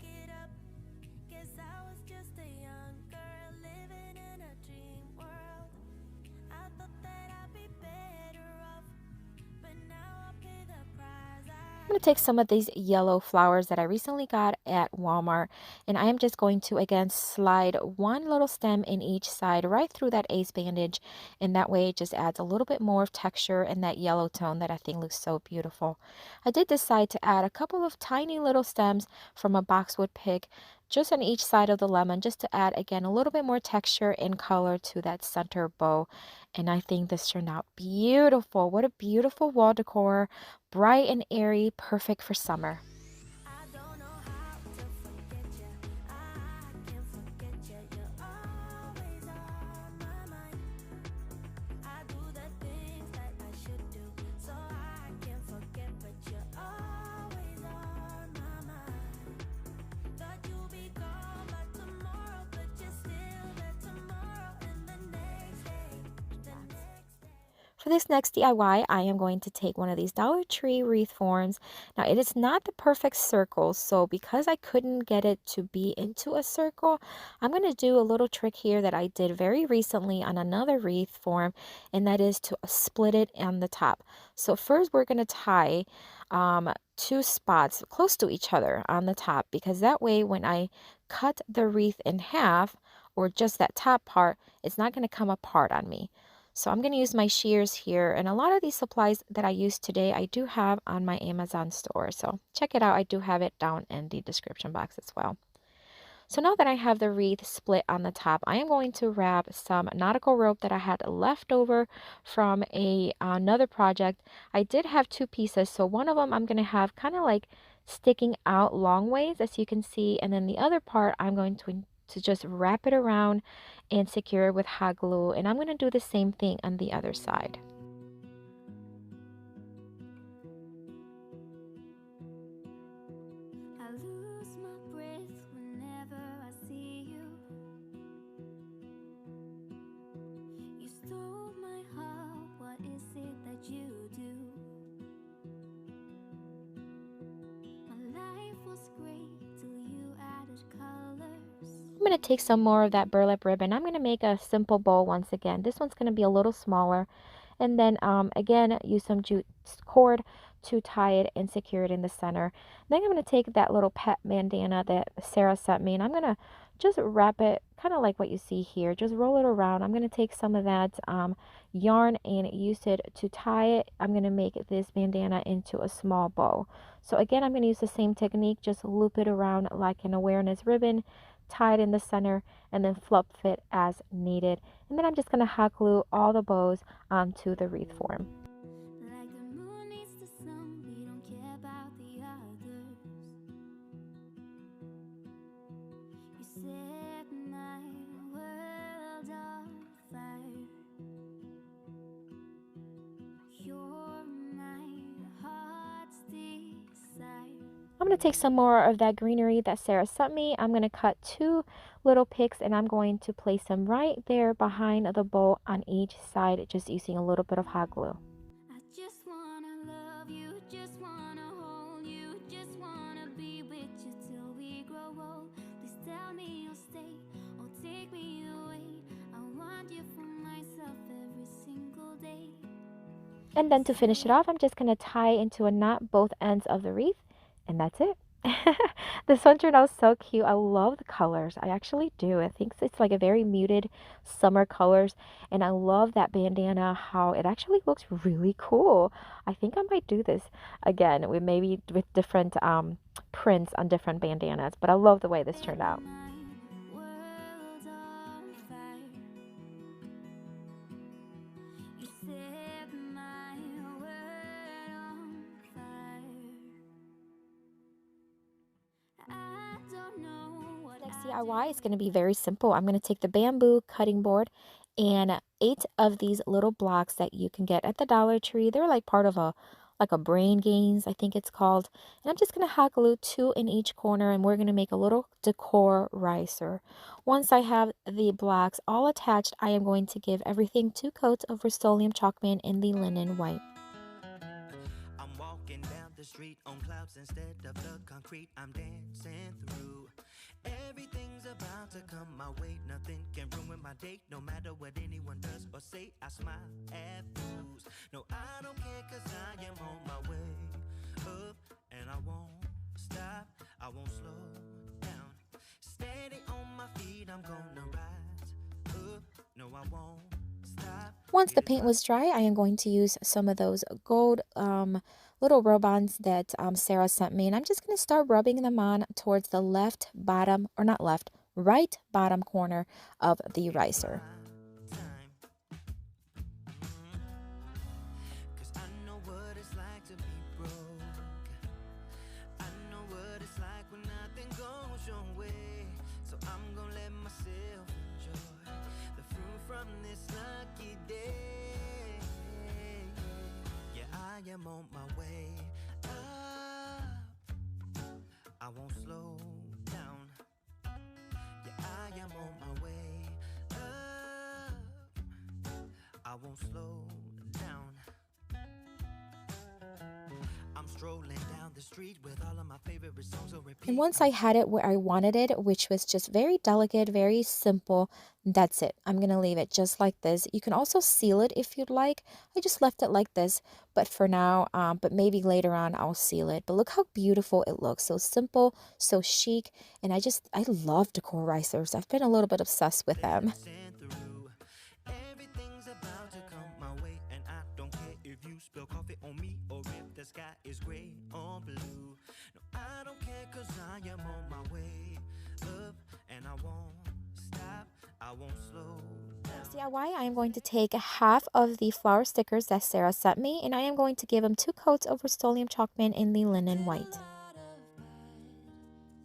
[SPEAKER 1] I'm going to take some of these yellow flowers that I recently got at Walmart, and I am just going to again slide one little stem in each side right through that Ace bandage, and that way it just adds a little bit more texture and that yellow tone that I think looks so beautiful. I did decide to add a couple of tiny little stems from a boxwood pick just on each side of the lemon, just to add again a little bit more texture and color to that center bow. And I think this turned out beautiful. What a beautiful wall decor, bright and airy, perfect for summer. For this next DIY, I am going to take one of these Dollar Tree wreath forms. Now, it is not the perfect circle, so because I couldn't get it to be into a circle, I'm going to do a little trick here that I did very recently on another wreath form, and that is to split it on the top. So first, we're going to tie two spots close to each other on the top, because that way when I cut the wreath in half, or just that top part, it's not going to come apart on me. So I'm going to use my shears here, and a lot of these supplies that I use today I do have on my Amazon store, so check it out. I do have it down in the description box as well. So now that I have the wreath split on the top, I am going to wrap some nautical rope that I had left over from another project. I did have two pieces, so one of them I'm going to have kind of like sticking out long ways, as you can see, and then the other part I'm going to just wrap it around and secure it with hot glue, and I'm going to do the same thing on the other side.
[SPEAKER 2] I lose my breath whenever I see you. You stole my heart, what is it that you do? My life was great till you added colors.
[SPEAKER 1] I'm going to take some more of that burlap ribbon. I'm going to make a simple bow once again. This one's going to be a little smaller. And then again, use some jute cord to tie it and secure it in the center. Then I'm going to take that little pet bandana that Sarah sent me, and I'm going to just wrap it kind of like what you see here. Just roll it around. I'm going to take some of that yarn and use it to tie it. I'm going to make this bandana into a small bow. So again, I'm going to use the same technique. Just loop it around like an awareness ribbon, tie it in the center, and then flip fit as needed. And then I'm just going to hot glue all the bows onto the wreath form.
[SPEAKER 2] Like the moon needs the sun, we don't care about the others. You set my world on fire. You're my heart's desire.
[SPEAKER 1] I'm going to take some more of that greenery that Sarah sent me. I'm going to cut two little picks, and I'm going to place them right there behind the bow on each side, just using a little bit of hot glue.
[SPEAKER 2] I just wanna love you, just wanna hold you, just wanna be with you till we grow old. Please tell me you'll stay or take me away. I want you for myself every single day.
[SPEAKER 1] And then to finish it off, I'm just going to tie into a knot both ends of the wreath, and that's it. This one turned out so cute. I love the colors. I actually do. I think it's like a very muted summer colors, and I love that bandana, how it actually looks really cool. I think I might do this again with maybe with different prints on different bandanas, but I love the way this turned out.
[SPEAKER 2] My world on fire. You set my world on fire. I don't know what
[SPEAKER 1] Next
[SPEAKER 2] I
[SPEAKER 1] DIY is going to be very simple. I'm going to take the bamboo cutting board and 8 of these little blocks that you can get at the Dollar Tree. They're like part of a brain gains, I think it's called. And I'm just going to hot glue 2 in each corner, and we're going to make a little decor riser. Once I have the blocks all attached, I am going to give everything 2 coats of Rust-Oleum Chalk Paint in the linen white.
[SPEAKER 4] I'm walking down the street on clouds instead of the concrete I'm dancing through. Everything's about to come my way. Nothing can ruin my day, no matter what anyone does or say. I smile at fools. No, I don't care, 'cause I am on my way up, and I won't stop, I won't slow down. Steady on my feet, I'm gonna rise up. No, I won't stop.
[SPEAKER 1] Once the paint was dry, I am going to use some of those gold little rub-ons that Sarah sent me, and I'm just going to start rubbing them on towards the left bottom, or not left, right bottom corner of the riser.
[SPEAKER 4] Time. 'Cause I know what it's like to be broke. I know what it's like when nothing goes your way. So I'm gonna let myself enjoy the fruit from this lucky day. Yeah, I am on my way up. I won't slow down. Yeah, I am on my way up. I won't slow down. street with all of my favorite songs on repeat.
[SPEAKER 1] And once I had it where I wanted it, which was just very delicate, very simple, that's it. I'm going to leave it just like this. You can also seal it if you'd like. I just left it like this, but for now, but maybe later on I'll seal it. But look how beautiful it looks. So simple, so chic, and I love decorizers. I've been a little bit obsessed with them.
[SPEAKER 4] Through. Everything's about to come my way, and I don't care if you spill coffee on me or if the sky is gray or blue. No, I don't care, cause I am on my way up, and I won't stop, I won't slow down.
[SPEAKER 1] DIY, I am going to take half of the flower stickers that Sarah sent me, and I am going to give them 2 coats of Rust-Oleum chalk paint in the linen white.
[SPEAKER 2] Lot of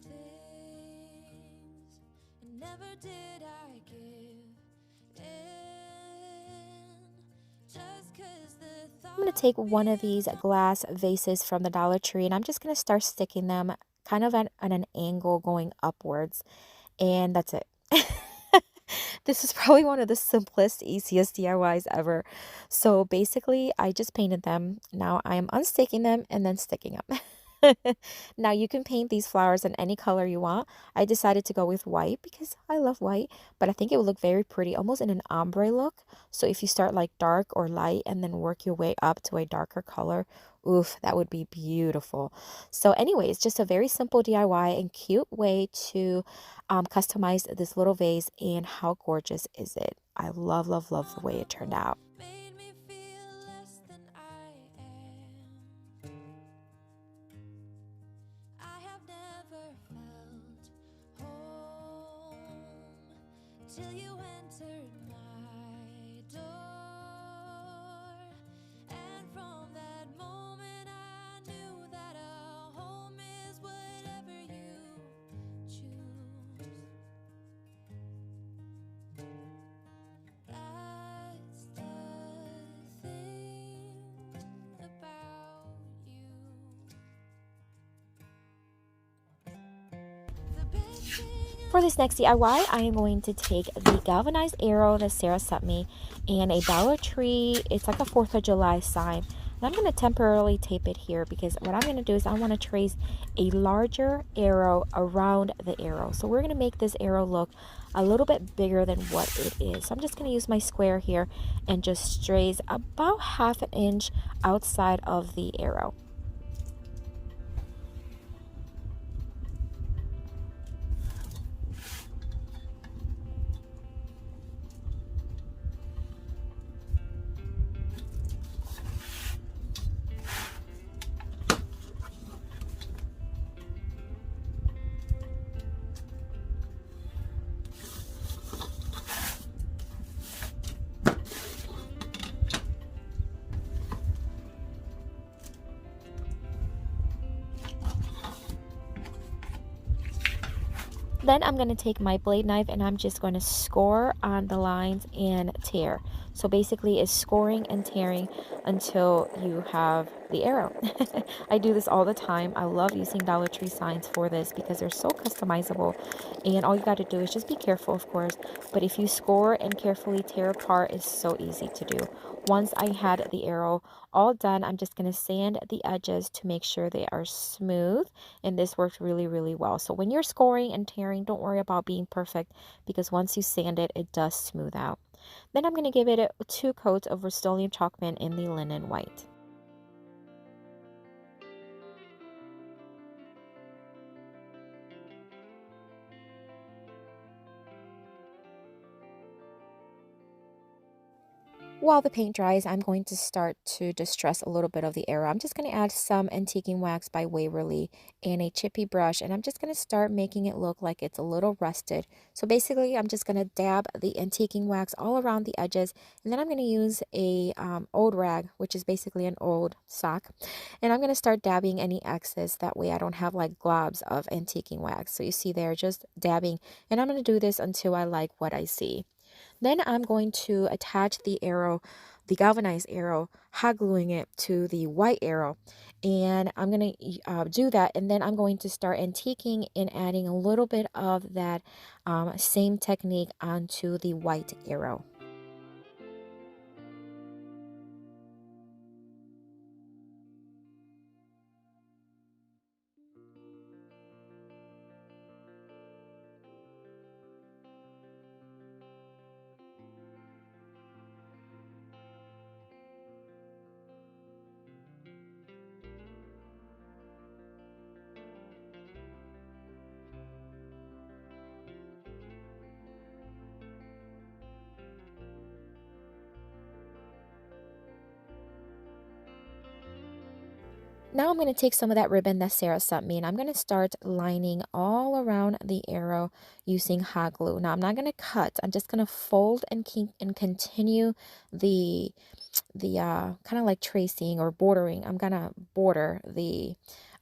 [SPEAKER 2] bad things, and never did I give in, just 'cause the thought
[SPEAKER 1] I'm going to take one of these glass vases from the Dollar Tree, and I'm just going to start sticking them kind of at an angle going upwards, and that's it. This is probably one of the simplest, easiest DIYs ever. So basically, I just painted them. Now I am unsticking them and then sticking them. Now you can paint these flowers in any color you want. I decided to go with white because I love white, but I think it would look very pretty, almost in an ombre look. So if you start like dark or light and then work your way up to a darker color, oof, that would be beautiful. So anyways, just a very simple DIY and cute way to customize this little vase, and how gorgeous is it? I love, love, love the way it turned out.
[SPEAKER 2] made me feel less than I am. I have never felt home till you entered my door, and from that moment I knew that a home is whatever you choose. That's the thing about you. The best thing
[SPEAKER 1] For this next DIY, I am going to take the galvanized arrow that Sarah sent me and a Dollar Tree. It's like a 4th of July sign. And I'm going to temporarily tape it here because what I'm going to do is I want to trace a larger arrow around the arrow. So we're going to make this arrow look a little bit bigger than what it is. So I'm just going to use my square here and just trace about 1/2 inch outside of the arrow. Then I'm going to take my blade knife and I'm just going to score on the lines and tear. So basically it's scoring and tearing until you have the arrow. I do this all the time. I love using Dollar Tree signs for this because they're so customizable, and all you got to do is just be careful, of course, but if you score and carefully tear apart, it's so easy to do. Once I had the arrow all done, I'm just going to sand the edges to make sure they are smooth, and this worked really, really well. So when you're scoring and tearing, don't worry about being perfect because once you sand it, it does smooth out. Then I'm going to give it 2 coats of Rust-Oleum chalk paint in the linen white. While the paint dries, I'm going to start to distress a little bit of the arrow. I'm just going to add some antiquing wax by Waverly and a chippy brush, and I'm just going to start making it look like it's a little rusted. So basically, I'm just going to dab the antiquing wax all around the edges, and then I'm going to use a old rag, which is basically an old sock, and I'm going to start dabbing any excess. That way I don't have like globs of antiquing wax. So you see there, just dabbing, and I'm going to do this until I like what I see. Then I'm going to attach the arrow, the galvanized arrow, hot gluing it to the white arrow. And I'm going to do that. And then I'm going to start antiquing and adding a little bit of that same technique onto the white arrow.
[SPEAKER 3] Now I'm going to take some of that ribbon that Sarah sent me, and I'm going to start lining all around the arrow using hot glue. Now I'm not going to cut. I'm just going to fold and keep and continue the kind of like tracing or bordering. I'm going to border the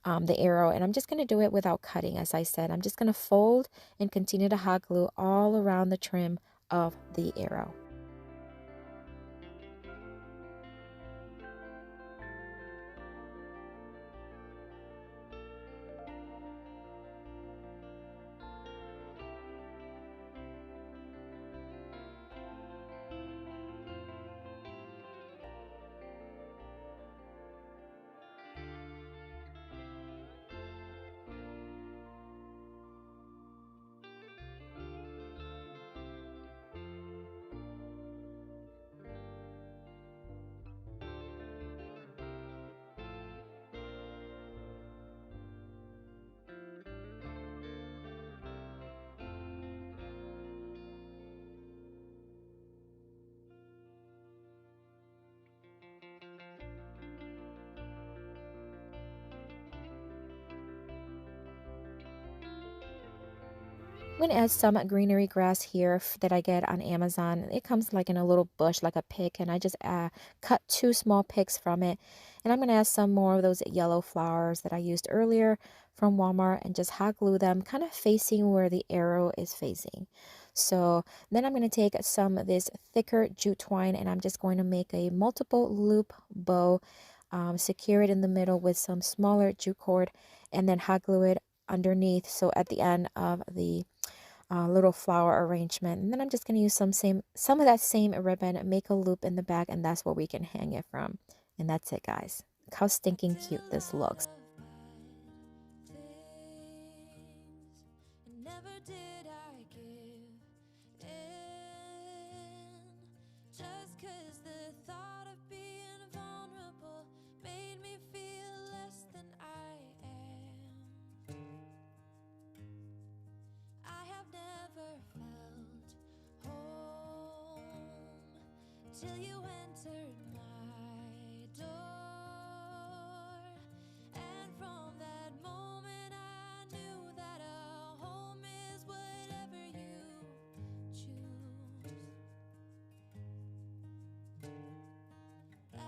[SPEAKER 3] arrow, and I'm just going to do it without cutting. As I said, I'm just going to fold and continue to hot glue all around the trim of the arrow. I'm going to add some greenery grass here that I get on Amazon. It comes like in a little bush, like a pick, and I just cut 2 small picks from it. And I'm going to add some more of those yellow flowers that I used earlier from Walmart and just hot glue them, kind of facing where the arrow is facing. So then I'm going to take some of this thicker jute twine, and I'm just going to make a multiple loop bow, secure it in the middle with some smaller jute cord, and then hot glue it underneath, so at the end of the little flower arrangement. And then I'm just going to use some of that same ribbon, make a loop in the back, and that's where we can hang it from. And that's it, guys. Look how stinking cute this looks.
[SPEAKER 2] Never did I give in, just 'cause the thought of being vulnerable made me feel less than I am. I have never felt home till you entered my door, and from that moment I knew that a home is whatever you choose.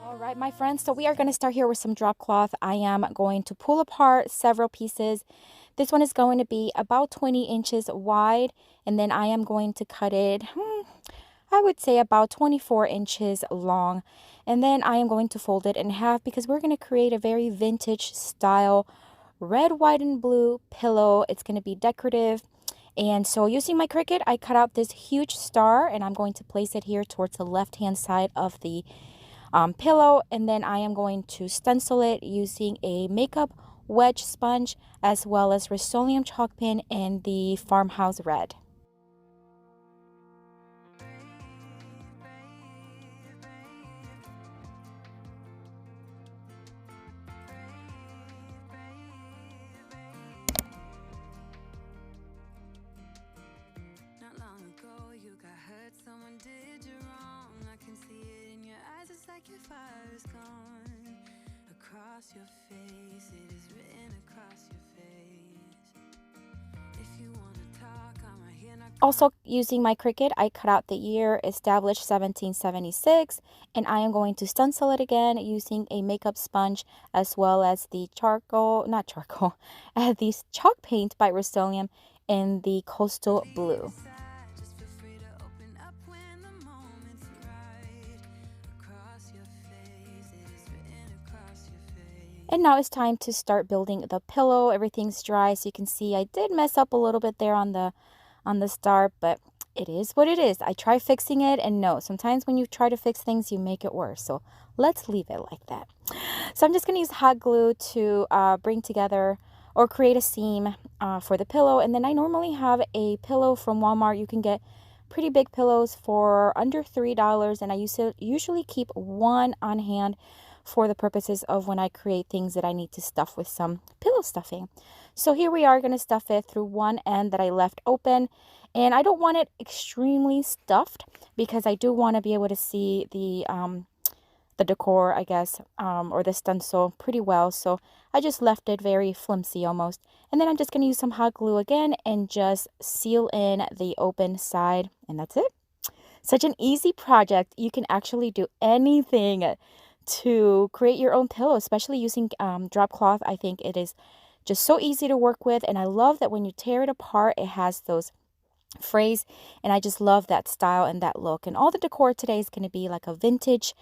[SPEAKER 1] All right, my friends, so we are going to start here with some drop cloth. I am going to pull apart several pieces. This one is going to be about 20 inches wide, and then I am going to cut it, I would say about 24 inches long. And then I am going to fold it in half because we're going to create a very vintage style red, white, and blue pillow. It's going to be decorative. And so using my Cricut, I cut out this huge star, and I'm going to place it here towards the left-hand side of the pillow. And then I am going to stencil it using a makeup wedge sponge as well as Rust-Oleum chalk pen in the Farmhouse Red.
[SPEAKER 2] Not long ago you got hurt, someone did you wrong. I can see it in your eyes, it's like your fire is gone. Across your face, it is written across your face. If you wanna talk, I'm right here, not
[SPEAKER 1] Also using my Cricut, I cut out the year established 1776, and I am going to stencil it again using a makeup sponge as well as the the chalk paint by Rust-Oleum in the coastal blue.
[SPEAKER 2] just feel free to open up when the moment's right. Across your face, it is written across your face.
[SPEAKER 1] And now it's time to start building the pillow. Everything's dry, so you can see I did mess up a little bit there on the start, but it is what it is. I try fixing it, and no, sometimes when you try to fix things, you make it worse. So let's leave it like that. So I'm just going to use hot glue to bring together or create a seam for the pillow. And then I normally have a pillow from Walmart. You can get pretty big pillows for under $3, and I usually keep one on hand for the purposes of when I create things that I need to stuff with some pillow stuffing. So here we are going to stuff it through one end that I left open, and I don't want it extremely stuffed because I do want to be able to see the the decor, I guess, or the stencil pretty well. So I just left it very flimsy almost. And then I'm just going to use some hot glue again and just seal in the open side. And that's it. Such an easy project. You can actually do anything to create your own pillow, especially using drop cloth. I think it is just so easy to work with. And I love that when you tear it apart, it has those frays. And I just love that style and that look. And all the decor today is going to be like a vintage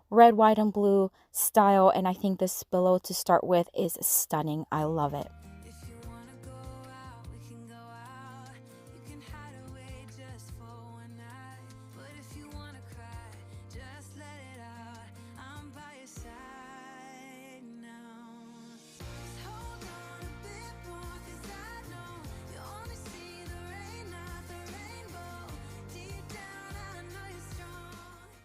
[SPEAKER 1] red, white, and blue style. And I think this pillow to start with is stunning. I love it.
[SPEAKER 2] If you wanna go out, we can go out. You can hide away just for one night. But if you wanna cry, just let it out. I'm by your side now. Just hold on a bit more, 'cause I know you only see the rain, not the rainbow. Deep down, I know you're strong.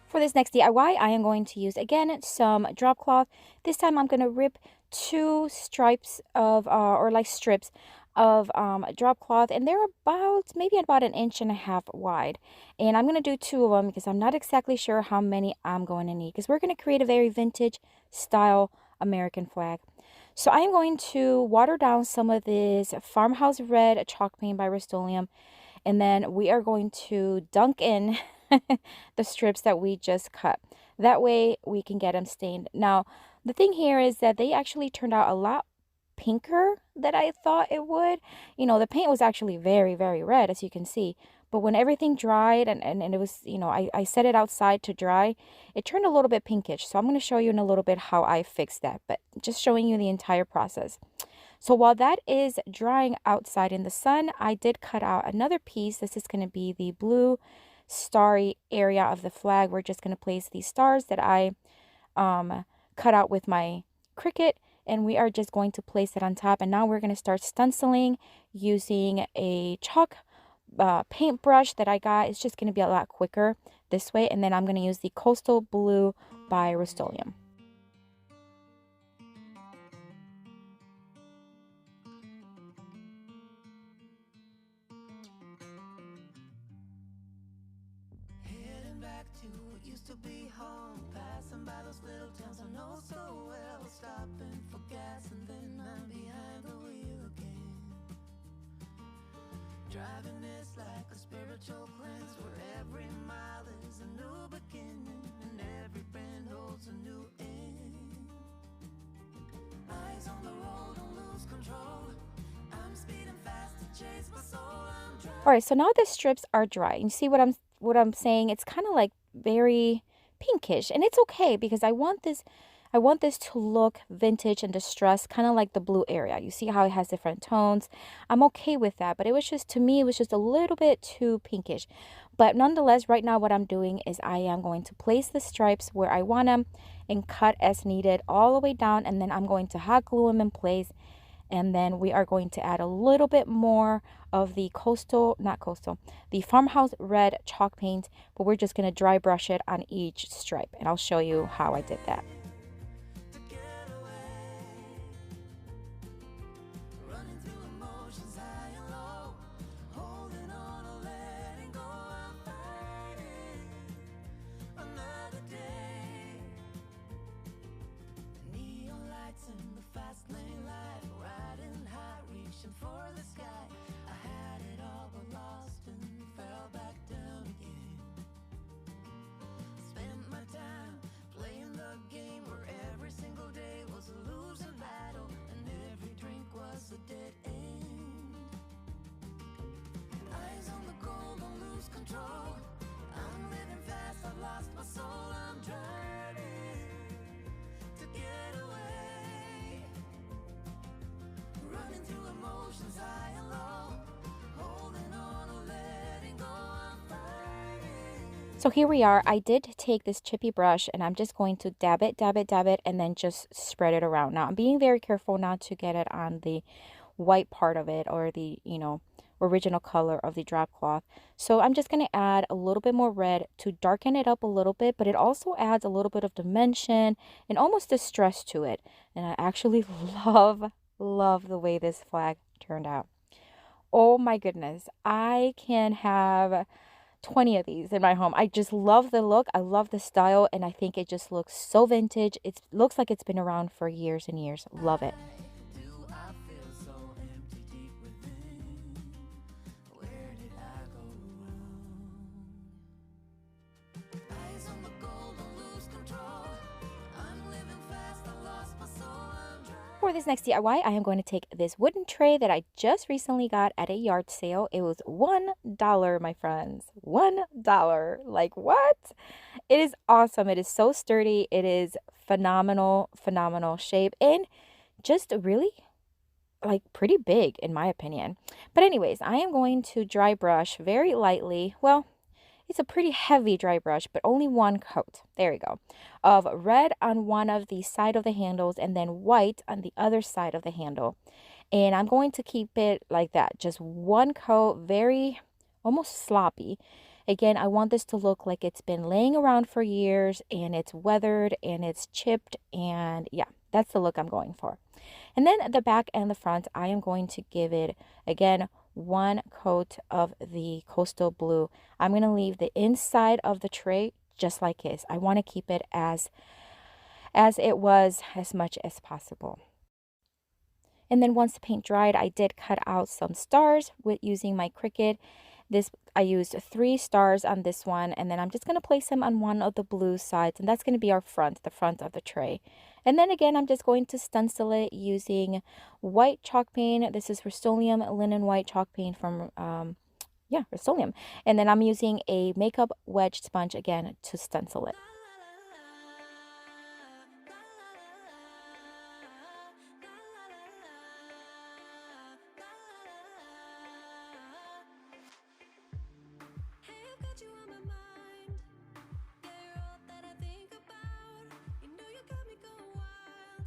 [SPEAKER 1] For this next DIY, I am going to use, again, some drop cloth. This time I'm going to rip 2 stripes of, or like strips of drop cloth. And they're maybe about 1.5 inches wide. And I'm going to do 2 of them because I'm not exactly sure how many I'm going to need. Because we're going to create a very vintage style American flag. So I am going to water down some of this Farmhouse Red chalk paint by Rust-Oleum. And then we are going to dunk in the strips that we just cut. That way we can get them stained. Now, the thing here is that they actually turned out a lot pinker than I thought it would. You know, the paint was actually very, very red, as you can see. But when everything dried and it was, you know, I set it outside to dry, it turned a little bit pinkish. So I'm going to show you in a little bit how I fixed that, but just showing you the entire process. So while that is drying outside in the sun, I did cut out another piece. This is going to be the blue starry area of the flag. We're just going to place these stars that I cut out with my Cricut, and we are just going to place it on top. And now we're going to start stenciling using a chalk paintbrush that I got. It's just going to be a lot quicker this way. And then I'm going to use the Coastal Blue by Rust-Oleum.
[SPEAKER 4] Heading back to what used to be home, passing by those little towns I know so well, stopping for gas and then I'm behind the wheel again. Driving this like a spiritual cleanse, where every mile is a new beginning and every bend holds a new end. Eyes on the road, don't lose control. I'm speeding fast to chase my soul. I'm driving.
[SPEAKER 1] All right, so now the strips are dry. You see what I'm saying? It's kind of like very pinkish, and it's okay because I want this to look vintage and distressed, kind of like the blue area. You see how it has different tones. I'm okay with that, but it was just, to me, it was just a little bit too pinkish. But nonetheless, right now what I'm doing is I am going to place the stripes where I want them and cut as needed all the way down, and then I'm going to hot glue them in place. And then we are going to add a little bit more of the the Farmhouse Red chalk paint, but we're just going to dry brush it on each stripe. And I'll show you how I did that.
[SPEAKER 4] To get away, running through emotions high and low, holding on or letting go. I'm fighting another day. Neon lights in the fast lane light, riding high, reaching for the sky. I had it all but lost and fell back down again. Spent my time playing the game where every single day was a losing battle and every drink was a dead end. Eyes on the goal, don't lose control. I'm living fast, I've lost my soul. I'm driving to get away, running through emotions high and low, holding on or letting go. I'm fighting.
[SPEAKER 1] So here we are. I did take this chippy brush and I'm just going to dab it, and then just spread it around. Now I'm being very careful not to get it on the white part of it or the, original color of the drop cloth. So I'm just going to add a little bit more red to darken it up a little bit, but it also adds a little bit of dimension and almost distress to it. And I actually love the way this flag turned out. Oh my goodness. I can have 20 of these in my home. I just love the look. I love the style, and I think it just looks so vintage. It looks like it's been around for years and years. Love it.
[SPEAKER 4] Do I feel so empty deep within? Where did I go wrong? Eyes on the goal, don't lose control. I'm living fast, I lost my soul. I'm driving.
[SPEAKER 1] For this next DIY, I am going to take this wooden tray that I just recently got at a yard sale. It was $1, my friends. $1. Like, what? It is awesome. It is so sturdy. It is phenomenal, phenomenal shape, and just really like pretty big in my opinion. But anyways, I am going to dry brush very lightly. Well, it's a pretty heavy dry brush, but only one coat. There we go. Of red on one of the side of the handles and then white on the other side of the handle. And I'm going to keep it like that. Just one coat, very almost sloppy. Again, I want this to look like it's been laying around for years and it's weathered and it's chipped, and yeah, that's the look I'm going for. And then the back and the front, I am going to give it, again, one coat of the coastal blue. I'm going to leave the inside of the tray just like this. I want to keep it as it was as much as possible. And then once the paint dried, I did cut out some stars with using my Cricut. I used 3 stars on this one, and then I'm just going to place them on one of the blue sides, and that's going to be our the front of the tray. And then again, I'm just going to stencil it using white chalk paint. This is Rust-Oleum linen white chalk paint from Rust-Oleum. And then I'm using a makeup wedge sponge again to stencil it.
[SPEAKER 2] Hey, I've got you on my mind. Yeah, you're all that I think about. You know you got me going wild.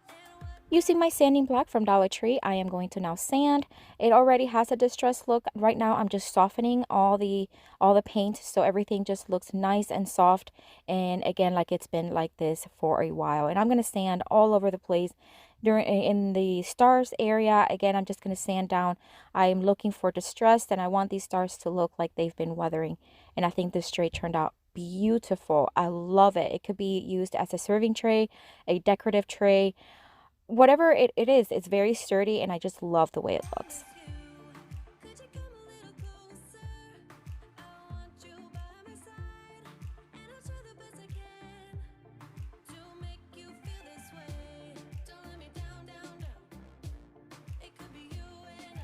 [SPEAKER 2] And what
[SPEAKER 1] Using my sanding block from Dollar Tree, I am going to now sand. It already has a distressed look. Right now, I'm just softening all the paint so everything just looks nice and soft. And again, like it's been like this for a while. And I'm going to sand all over the place. In the stars area, again, I'm just going to sand down. I'm looking for distressed, and I want these stars to look like they've been weathering. And I think this tray turned out beautiful. I love it. It could be used as a serving tray, a decorative tray, whatever it is. It's very sturdy, and I just love the way it looks.
[SPEAKER 2] could you come a little closer? I want you by my side, and I'll try the best I can to make you feel this way. Don't let me down, down, down. It could be you and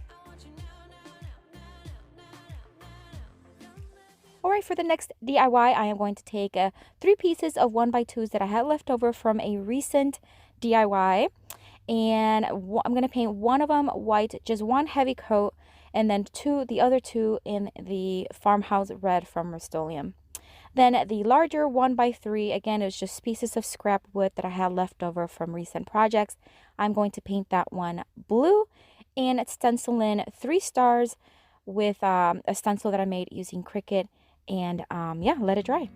[SPEAKER 2] I want you now, now, now, now, now, now, now, now. Don't let me.
[SPEAKER 1] All right, for the next DIY, I am going to take 3 pieces of 1x2s that I had left over from a recent DIY, and I'm going to paint one of them white, just one heavy coat, and then the other two in the farmhouse red from Rust-Oleum. Then the larger 1x3, again, it was just pieces of scrap wood that I had left over from recent projects. I'm going to paint that one blue and stencil in 3 stars with a stencil that I made using Cricut, and yeah, let it dry.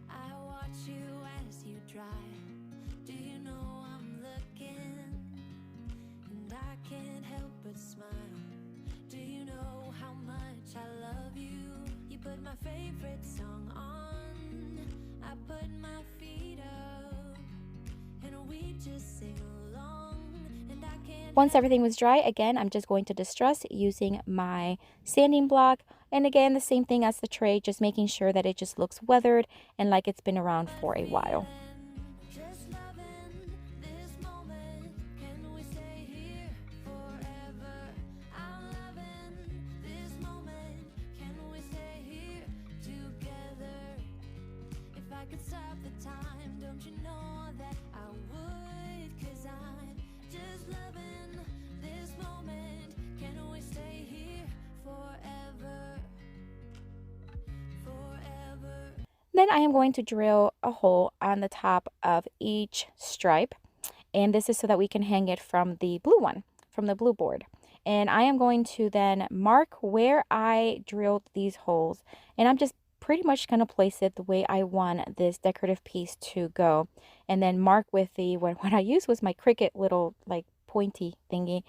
[SPEAKER 2] I watch you as you drive. Do you know I'm looking? And I can't help but smile. Do you know how much I love you? You put my favorite song on. I put my feet up, and we just sing along. And I can't.
[SPEAKER 1] Once everything was dry, again, I'm just going to distress using my sanding block. And again, the same thing as the tray, just making sure that it just looks weathered and like it's been around for a while.
[SPEAKER 2] Just loving this moment. Can we stay here forever? I'm loving this moment. Can we stay here together? If I could stop the time, don't you know that I would? 'Cause I'm just loving this moment. Can we stay here forever? Forever.
[SPEAKER 1] Then I am going to drill a hole on the top of each stripe. And this is so that we can hang it from the blue one, from the blue board. And I am going to then mark where I drilled these holes. And I'm just pretty much going to place it the way I want this decorative piece to go, and then mark with the what I used was my Cricut little like pointy thingy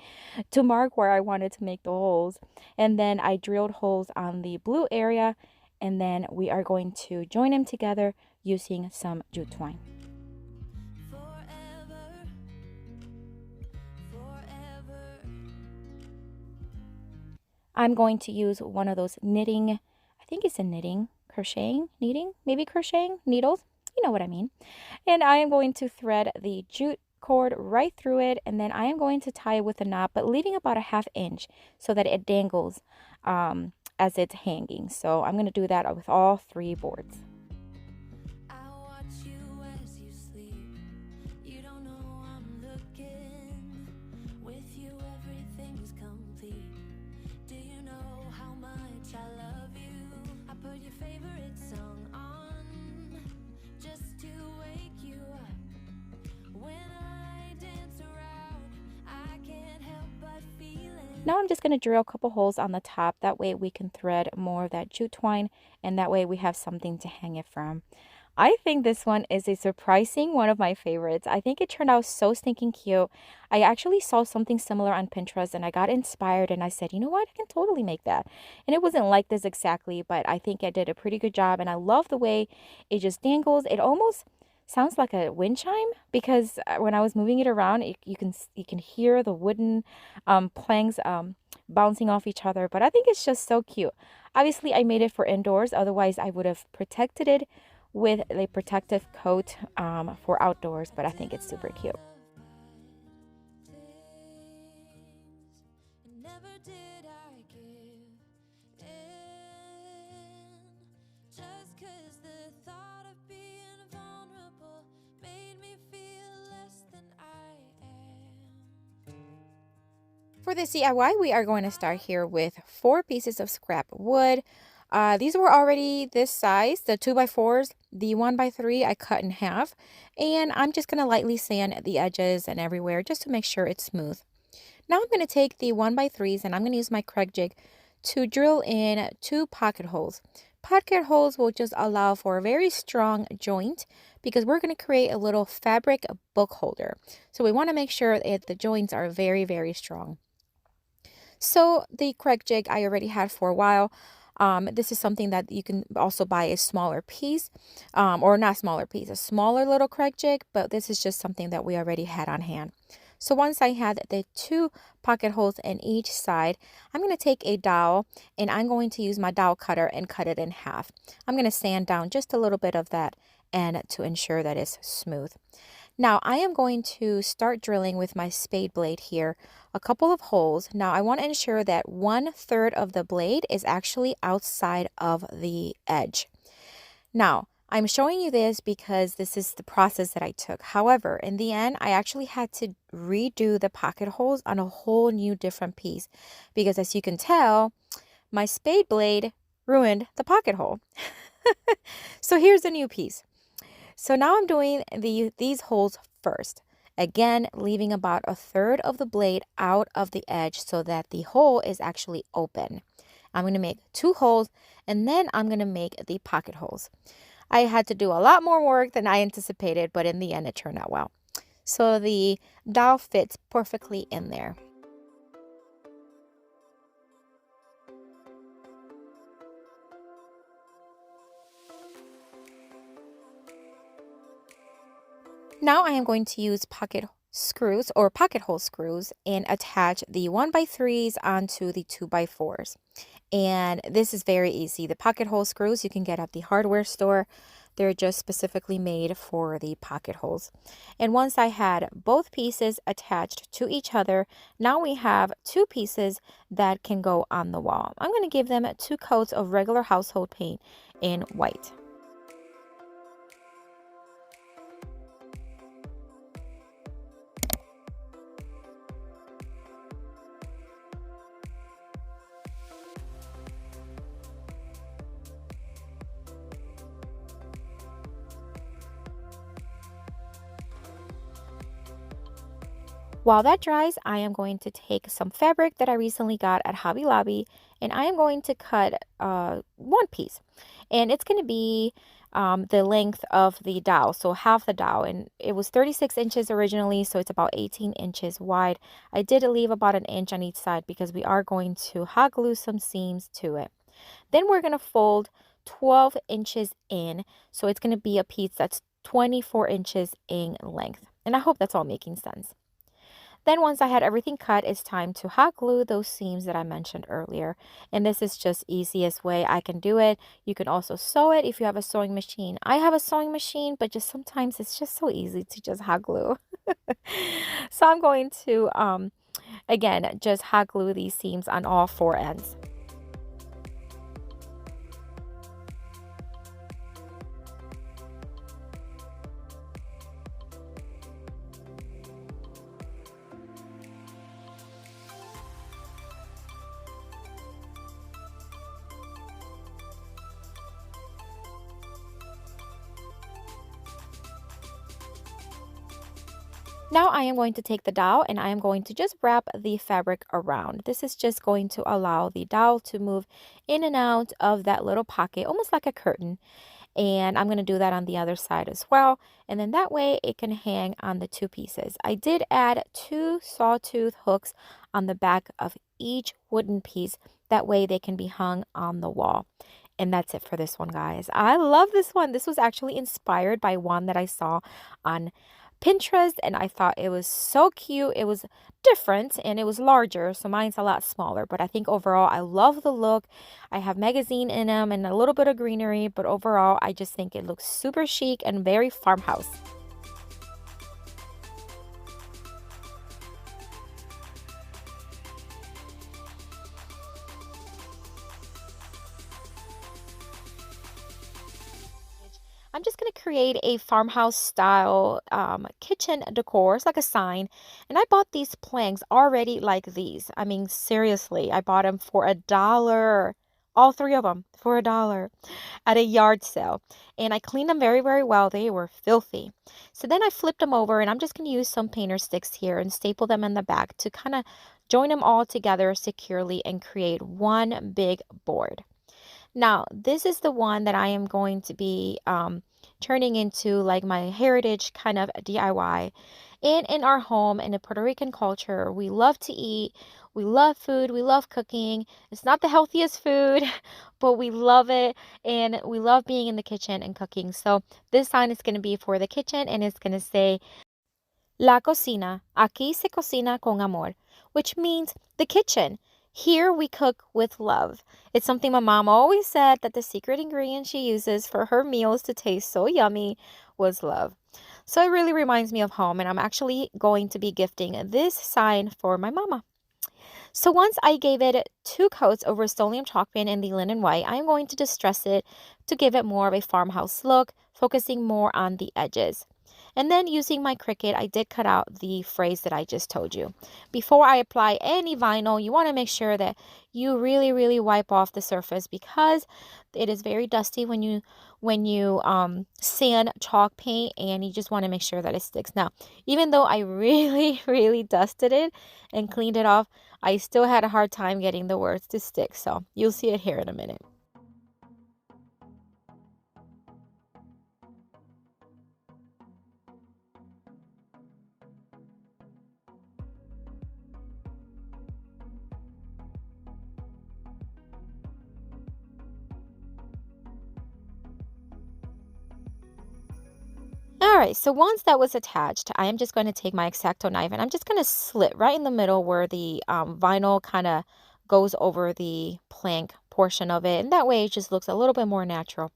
[SPEAKER 1] to mark where I wanted to make the holes. And then I drilled holes on the blue area, and then we are going to join them together using some jute twine.
[SPEAKER 2] Forever, forever.
[SPEAKER 1] I'm going to use one of those knitting, I think it's a knitting, crocheting, kneading, maybe crocheting needles. You know what I mean. And I am going to thread the jute cord right through it, and then I am going to tie it with a knot, but leaving about a 1/2 inch so that it dangles as it's hanging. So I'm going to do that with all 3 boards.
[SPEAKER 2] I watch you as you sleep. You don't know I'm looking. With you, everything's complete. Do you know how much I love you? I put your favorite song on just to wake you up. When I dance around, I can't help but feeling.
[SPEAKER 1] Now I'm just going to drill a couple holes on the top. That way we can thread more of that jute twine, and that way we have something to hang it from. I think this one is a surprising one of my favorites. I think it turned out so stinking cute. I actually saw something similar on Pinterest and I got inspired and I said, you know what, I can totally make that. And it wasn't like this exactly, but I think I did a pretty good job, and I love the way it just dangles. It almost sounds like a wind chime, because when I was moving it around, you can hear the wooden planks bouncing off each other. But I think it's just so cute. Obviously, I made it for indoors. Otherwise, I would have protected it with a protective coat for outdoors. But I think it's super cute.
[SPEAKER 2] Never did I give in, just 'cause the thought of being vulnerable made me feel less than I am.
[SPEAKER 1] For this DIY, we are going to start here with 4 pieces of scrap wood. These were already this size, the 2x4s. The 1x3 I cut in half, and I'm just going to lightly sand the edges and everywhere just to make sure it's smooth. Now I'm going to take the 1x3s and I'm going to use my Craig jig to drill in 2 pocket holes. Pocket holes will just allow for a very strong joint because we're going to create a little fabric book holder. So we want to make sure that the joints are very, very strong. So the Craig jig I already had for a while. This is something that you can also buy a smaller piece, or not smaller piece, a smaller little Craig jig, but this is just something that we already had on hand. So once I had the 2 pocket holes in each side, I'm going to take a dowel and I'm going to use my dowel cutter and cut it in half. I'm going to sand down just a little bit of that and to ensure that it's smooth. Now I am going to start drilling with my spade blade here a couple of holes. Now I want to ensure that 1/3 of the blade is actually outside of the edge. Now I'm showing you this because this is the process that I took. However, in the end, I actually had to redo the pocket holes on a whole new different piece because, as you can tell, my spade blade ruined the pocket hole. So here's the new piece. So now I'm doing these holes first. Again, leaving about 1/3 of the blade out of the edge so that the hole is actually open. I'm going to make 2 holes and then I'm going to make the pocket holes. I had to do a lot more work than I anticipated, but in the end it turned out well. So the dowel fits perfectly in there. Now I am going to use pocket screws or pocket hole screws and attach the 1x3s onto the 2x4s. And this is very easy. The pocket hole screws you can get at the hardware store. They're just specifically made for the pocket holes. And once I had both pieces attached to each other, now we have 2 pieces that can go on the wall. I'm going to give them 2 coats of regular household paint in white. While that dries, I am going to take some fabric that I recently got at Hobby Lobby, and I am going to cut one piece. And it's going to be the length of the dowel, so half the dowel. And it was 36 inches originally, so it's about 18 inches wide. I did leave about an inch on each side because we are going to hot glue some seams to it. Then we're going to fold 12 inches in, so it's going to be a piece that's 24 inches in length. And I hope that's all making sense. Then once I had everything cut, it's time to hot glue those seams that I mentioned earlier. And this is just easiest way I can do it. You can also sew it if you have a sewing machine. I have a sewing machine, but just sometimes it's just so easy to just hot glue. So I'm going to, again, just hot glue these seams on all four ends. Now I am going to take the dowel and I am going to just wrap the fabric around. This is just going to allow the dowel to move in and out of that little pocket, almost like a curtain. And I'm going to do that on the other side as well. And then that way it can hang on the two pieces. I did add 2 sawtooth hooks on the back of each wooden piece. That way they can be hung on the wall. And that's it for this one, guys. I love this one. This was actually inspired by one that I saw on Pinterest, and I thought it was so cute. It was different and it was larger, so mine's a lot smaller, but I think overall I love the look. I have magazine in them and a little bit of greenery, but overall I just think it looks super chic and very farmhouse. I'm just going to create a farmhouse style kitchen decor. It's like a sign. And I bought these planks already like these. I mean, seriously, I bought them for $1. All 3 of them for $1 at a yard sale. And I cleaned them very, very well. They were filthy. So then I flipped them over and I'm just going to use some painter sticks here and staple them in the back to kind of join them all together securely and create one big board. Now, this is the one that I am going to be turning into like my heritage kind of DIY. And in our home, in the Puerto Rican culture, we love to eat, we love food, we love cooking. It's not the healthiest food, but we love it and we love being in the kitchen and cooking. So this sign is going to be for the kitchen and it's going to say, La cocina, aquí se cocina con amor, which means the kitchen. Here we cook with love. It's something my mom always said, that the secret ingredient she uses for her meals to taste so yummy was love. So it really reminds me of home, and I'm actually going to be gifting this sign for my mama. So once I gave it 2 coats of Rust-Oleum chalk paint in the linen white, I am going to distress it to give it more of a farmhouse look, focusing more on the edges. And then using my Cricut, I did cut out the phrase that I just told you. Before I apply any vinyl, you want to make sure that you really, really wipe off the surface because it is very dusty when you sand chalk paint, and you just want to make sure that it sticks. Now, even though I really, really dusted it and cleaned it off, I still had a hard time getting the words to stick. So you'll see it here in a minute. All right, so once that was attached, I am just going to take my X-Acto knife and I'm just going to slit right in the middle where the vinyl kind of goes over the plank portion of it. And that way it just looks a little bit more natural.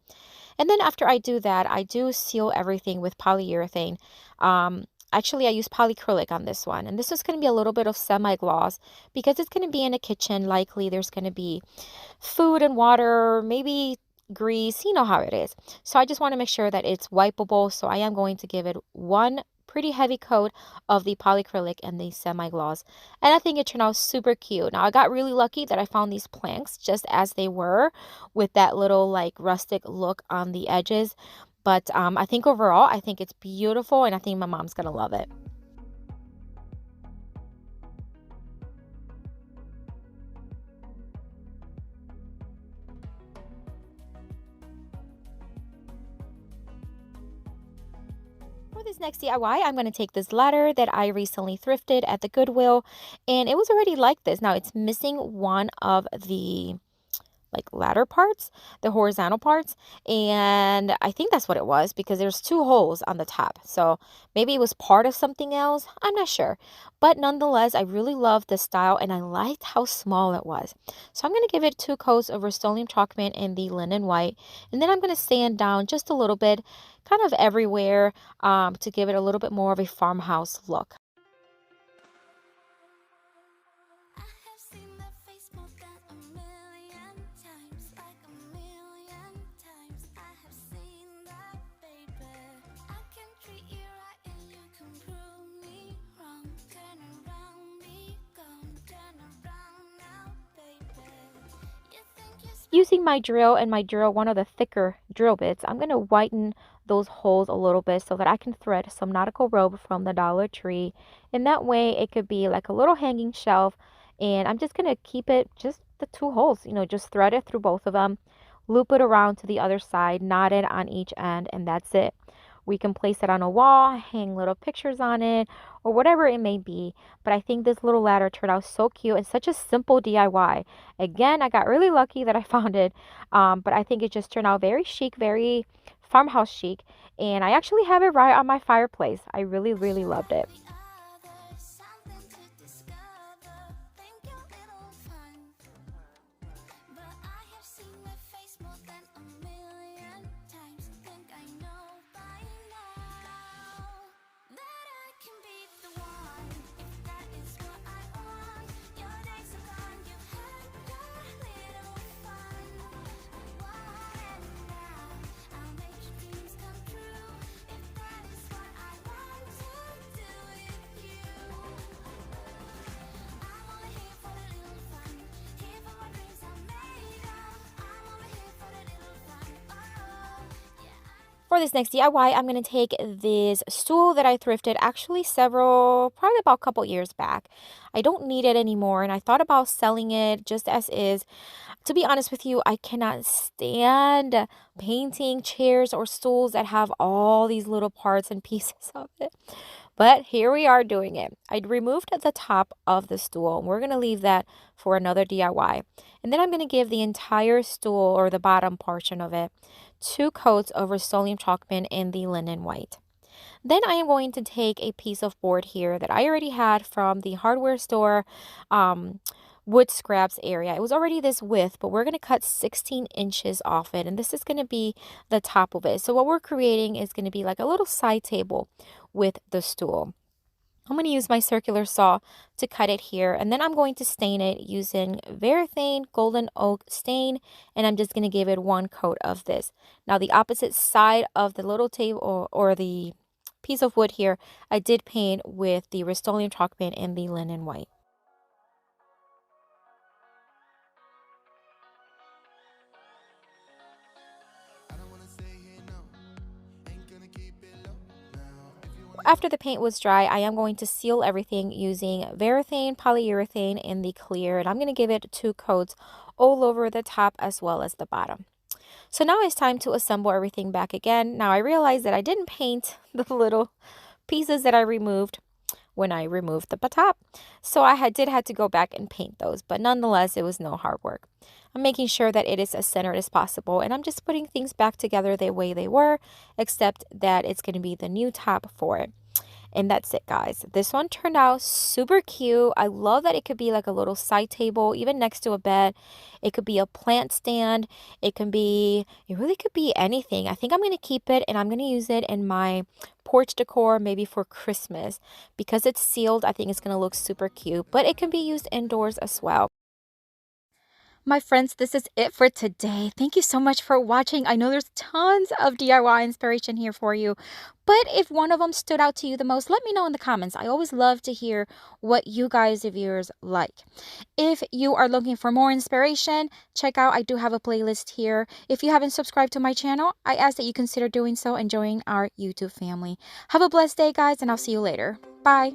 [SPEAKER 1] And then after I do that, I do seal everything with polyurethane. Actually, I use polyacrylic on this one. And this is going to be a little bit of semi-gloss because it's going to be in a kitchen. Likely there's going to be food and water, maybe grease, you know how it is. So I just want to make sure that it's wipeable. So I am going to give it one pretty heavy coat of the polyacrylic and the semi-gloss. And I think it turned out super cute. Now I got really lucky that I found these planks just as they were with that little like rustic look on the edges. But I think overall, I think it's beautiful and I think my mom's going to love it. this next DIY, I'm going to take this ladder that I recently thrifted at the Goodwill, and it was already like this. Now it's missing one of the like ladder parts, the horizontal parts, and I think that's what it was because there's two holes on the top. So maybe it was part of something else. I'm not sure. But nonetheless, I really loved the style and I liked how small it was. So I'm going to give it 2 coats of Rust-Oleum chalk paint in the linen white, and then I'm going to sand down just a little bit, kind of everywhere, to give it a little bit more of a farmhouse look.
[SPEAKER 2] I have seen that face more than a million times, like a million times. I have seen that, baby. I can treat you right and you can prove me wrong. Turn around, be gone. Turn around now, baby. You think you're
[SPEAKER 1] Using my drill and my drill, one of the thicker drill bits, I'm going to whiten those holes a little bit so that I can thread some nautical rope from the Dollar Tree. And that way it could be like a little hanging shelf. And I'm just going to keep it just the 2 holes, just thread it through both of them, loop it around to the other side, knot it on each end, and that's it. We can place it on a wall, hang little pictures on it, or whatever it may be. But I think this little ladder turned out so cute and such a simple DIY. Again, I got really lucky that I found it, but I think it just turned out very chic, very farmhouse chic. And I actually have it right on my fireplace. I really, really loved it.
[SPEAKER 2] the others, something to discover. Think you're little fun, but I have seen that face more than a million times. Think I know by now that I can be the one if that is what I want. Your days are gone, you've had your little fun. And now I'll make your dreams come true if that is what I want to do with you. I'm only here for the little fun, here for what dreams are made of. I'm only here for the little fun. Oh, yeah.
[SPEAKER 1] For this next DIY, I'm going to take this stool that I thrifted actually probably about a couple years back. I don't need it anymore, and I thought about selling it just as is. To be honest with you, I cannot stand painting chairs or stools that have all these little parts and pieces of it. But here we are doing it. I removed the top of the stool, and we're going to leave that for another DIY. And then I'm going to give the entire stool, or the bottom portion of it, 2 coats of Rust-Oleum chalk paint in the linen white. Then I am going to take a piece of board here that I already had from the hardware store, wood scraps area. It was already this width, but we're going to cut 16 inches off it, and this is going to be the top of it. So what we're creating is going to be like a little side table with the stool. I'm going to use my circular saw to cut it here, and then I'm going to stain it using Varathane Golden Oak Stain, and I'm just going to give it 1 coat of this. Now the opposite side of the little table, or the piece of wood here, I did paint with the Rust-Oleum chalk paint in the linen white. After the paint was dry, I am going to seal everything using Varathane polyurethane in the clear, and I'm going to give it 2 coats all over the top as well as the bottom. So now it's time to assemble everything back again. Now I realized that I didn't paint the little pieces that I removed when I removed the top, so I had to go back and paint those, but nonetheless it was no hard work. I'm making sure that it is as centered as possible, and I'm just putting things back together the way they were, except that it's going to be the new top for it. And that's it, guys. This one turned out super cute. I love that it could be like a little side table, even next to a bed. It could be a plant stand. It really could be anything. I think I'm going to keep it, and I'm going to use it in my porch decor, maybe for Christmas. Because it's sealed, I think it's going to look super cute. But it can be used indoors as well. My friends, this is it for today. Thank you so much for watching. I know there's tons of DIY inspiration here for you, but if one of them stood out to you the most, let me know in the comments. I always love to hear what you guys, the viewers, like. If you are looking for more inspiration, check out, I do have a playlist here. If you haven't subscribed to my channel, I ask that you consider doing so and join our YouTube family. Have a blessed day, guys, and I'll see you later. Bye.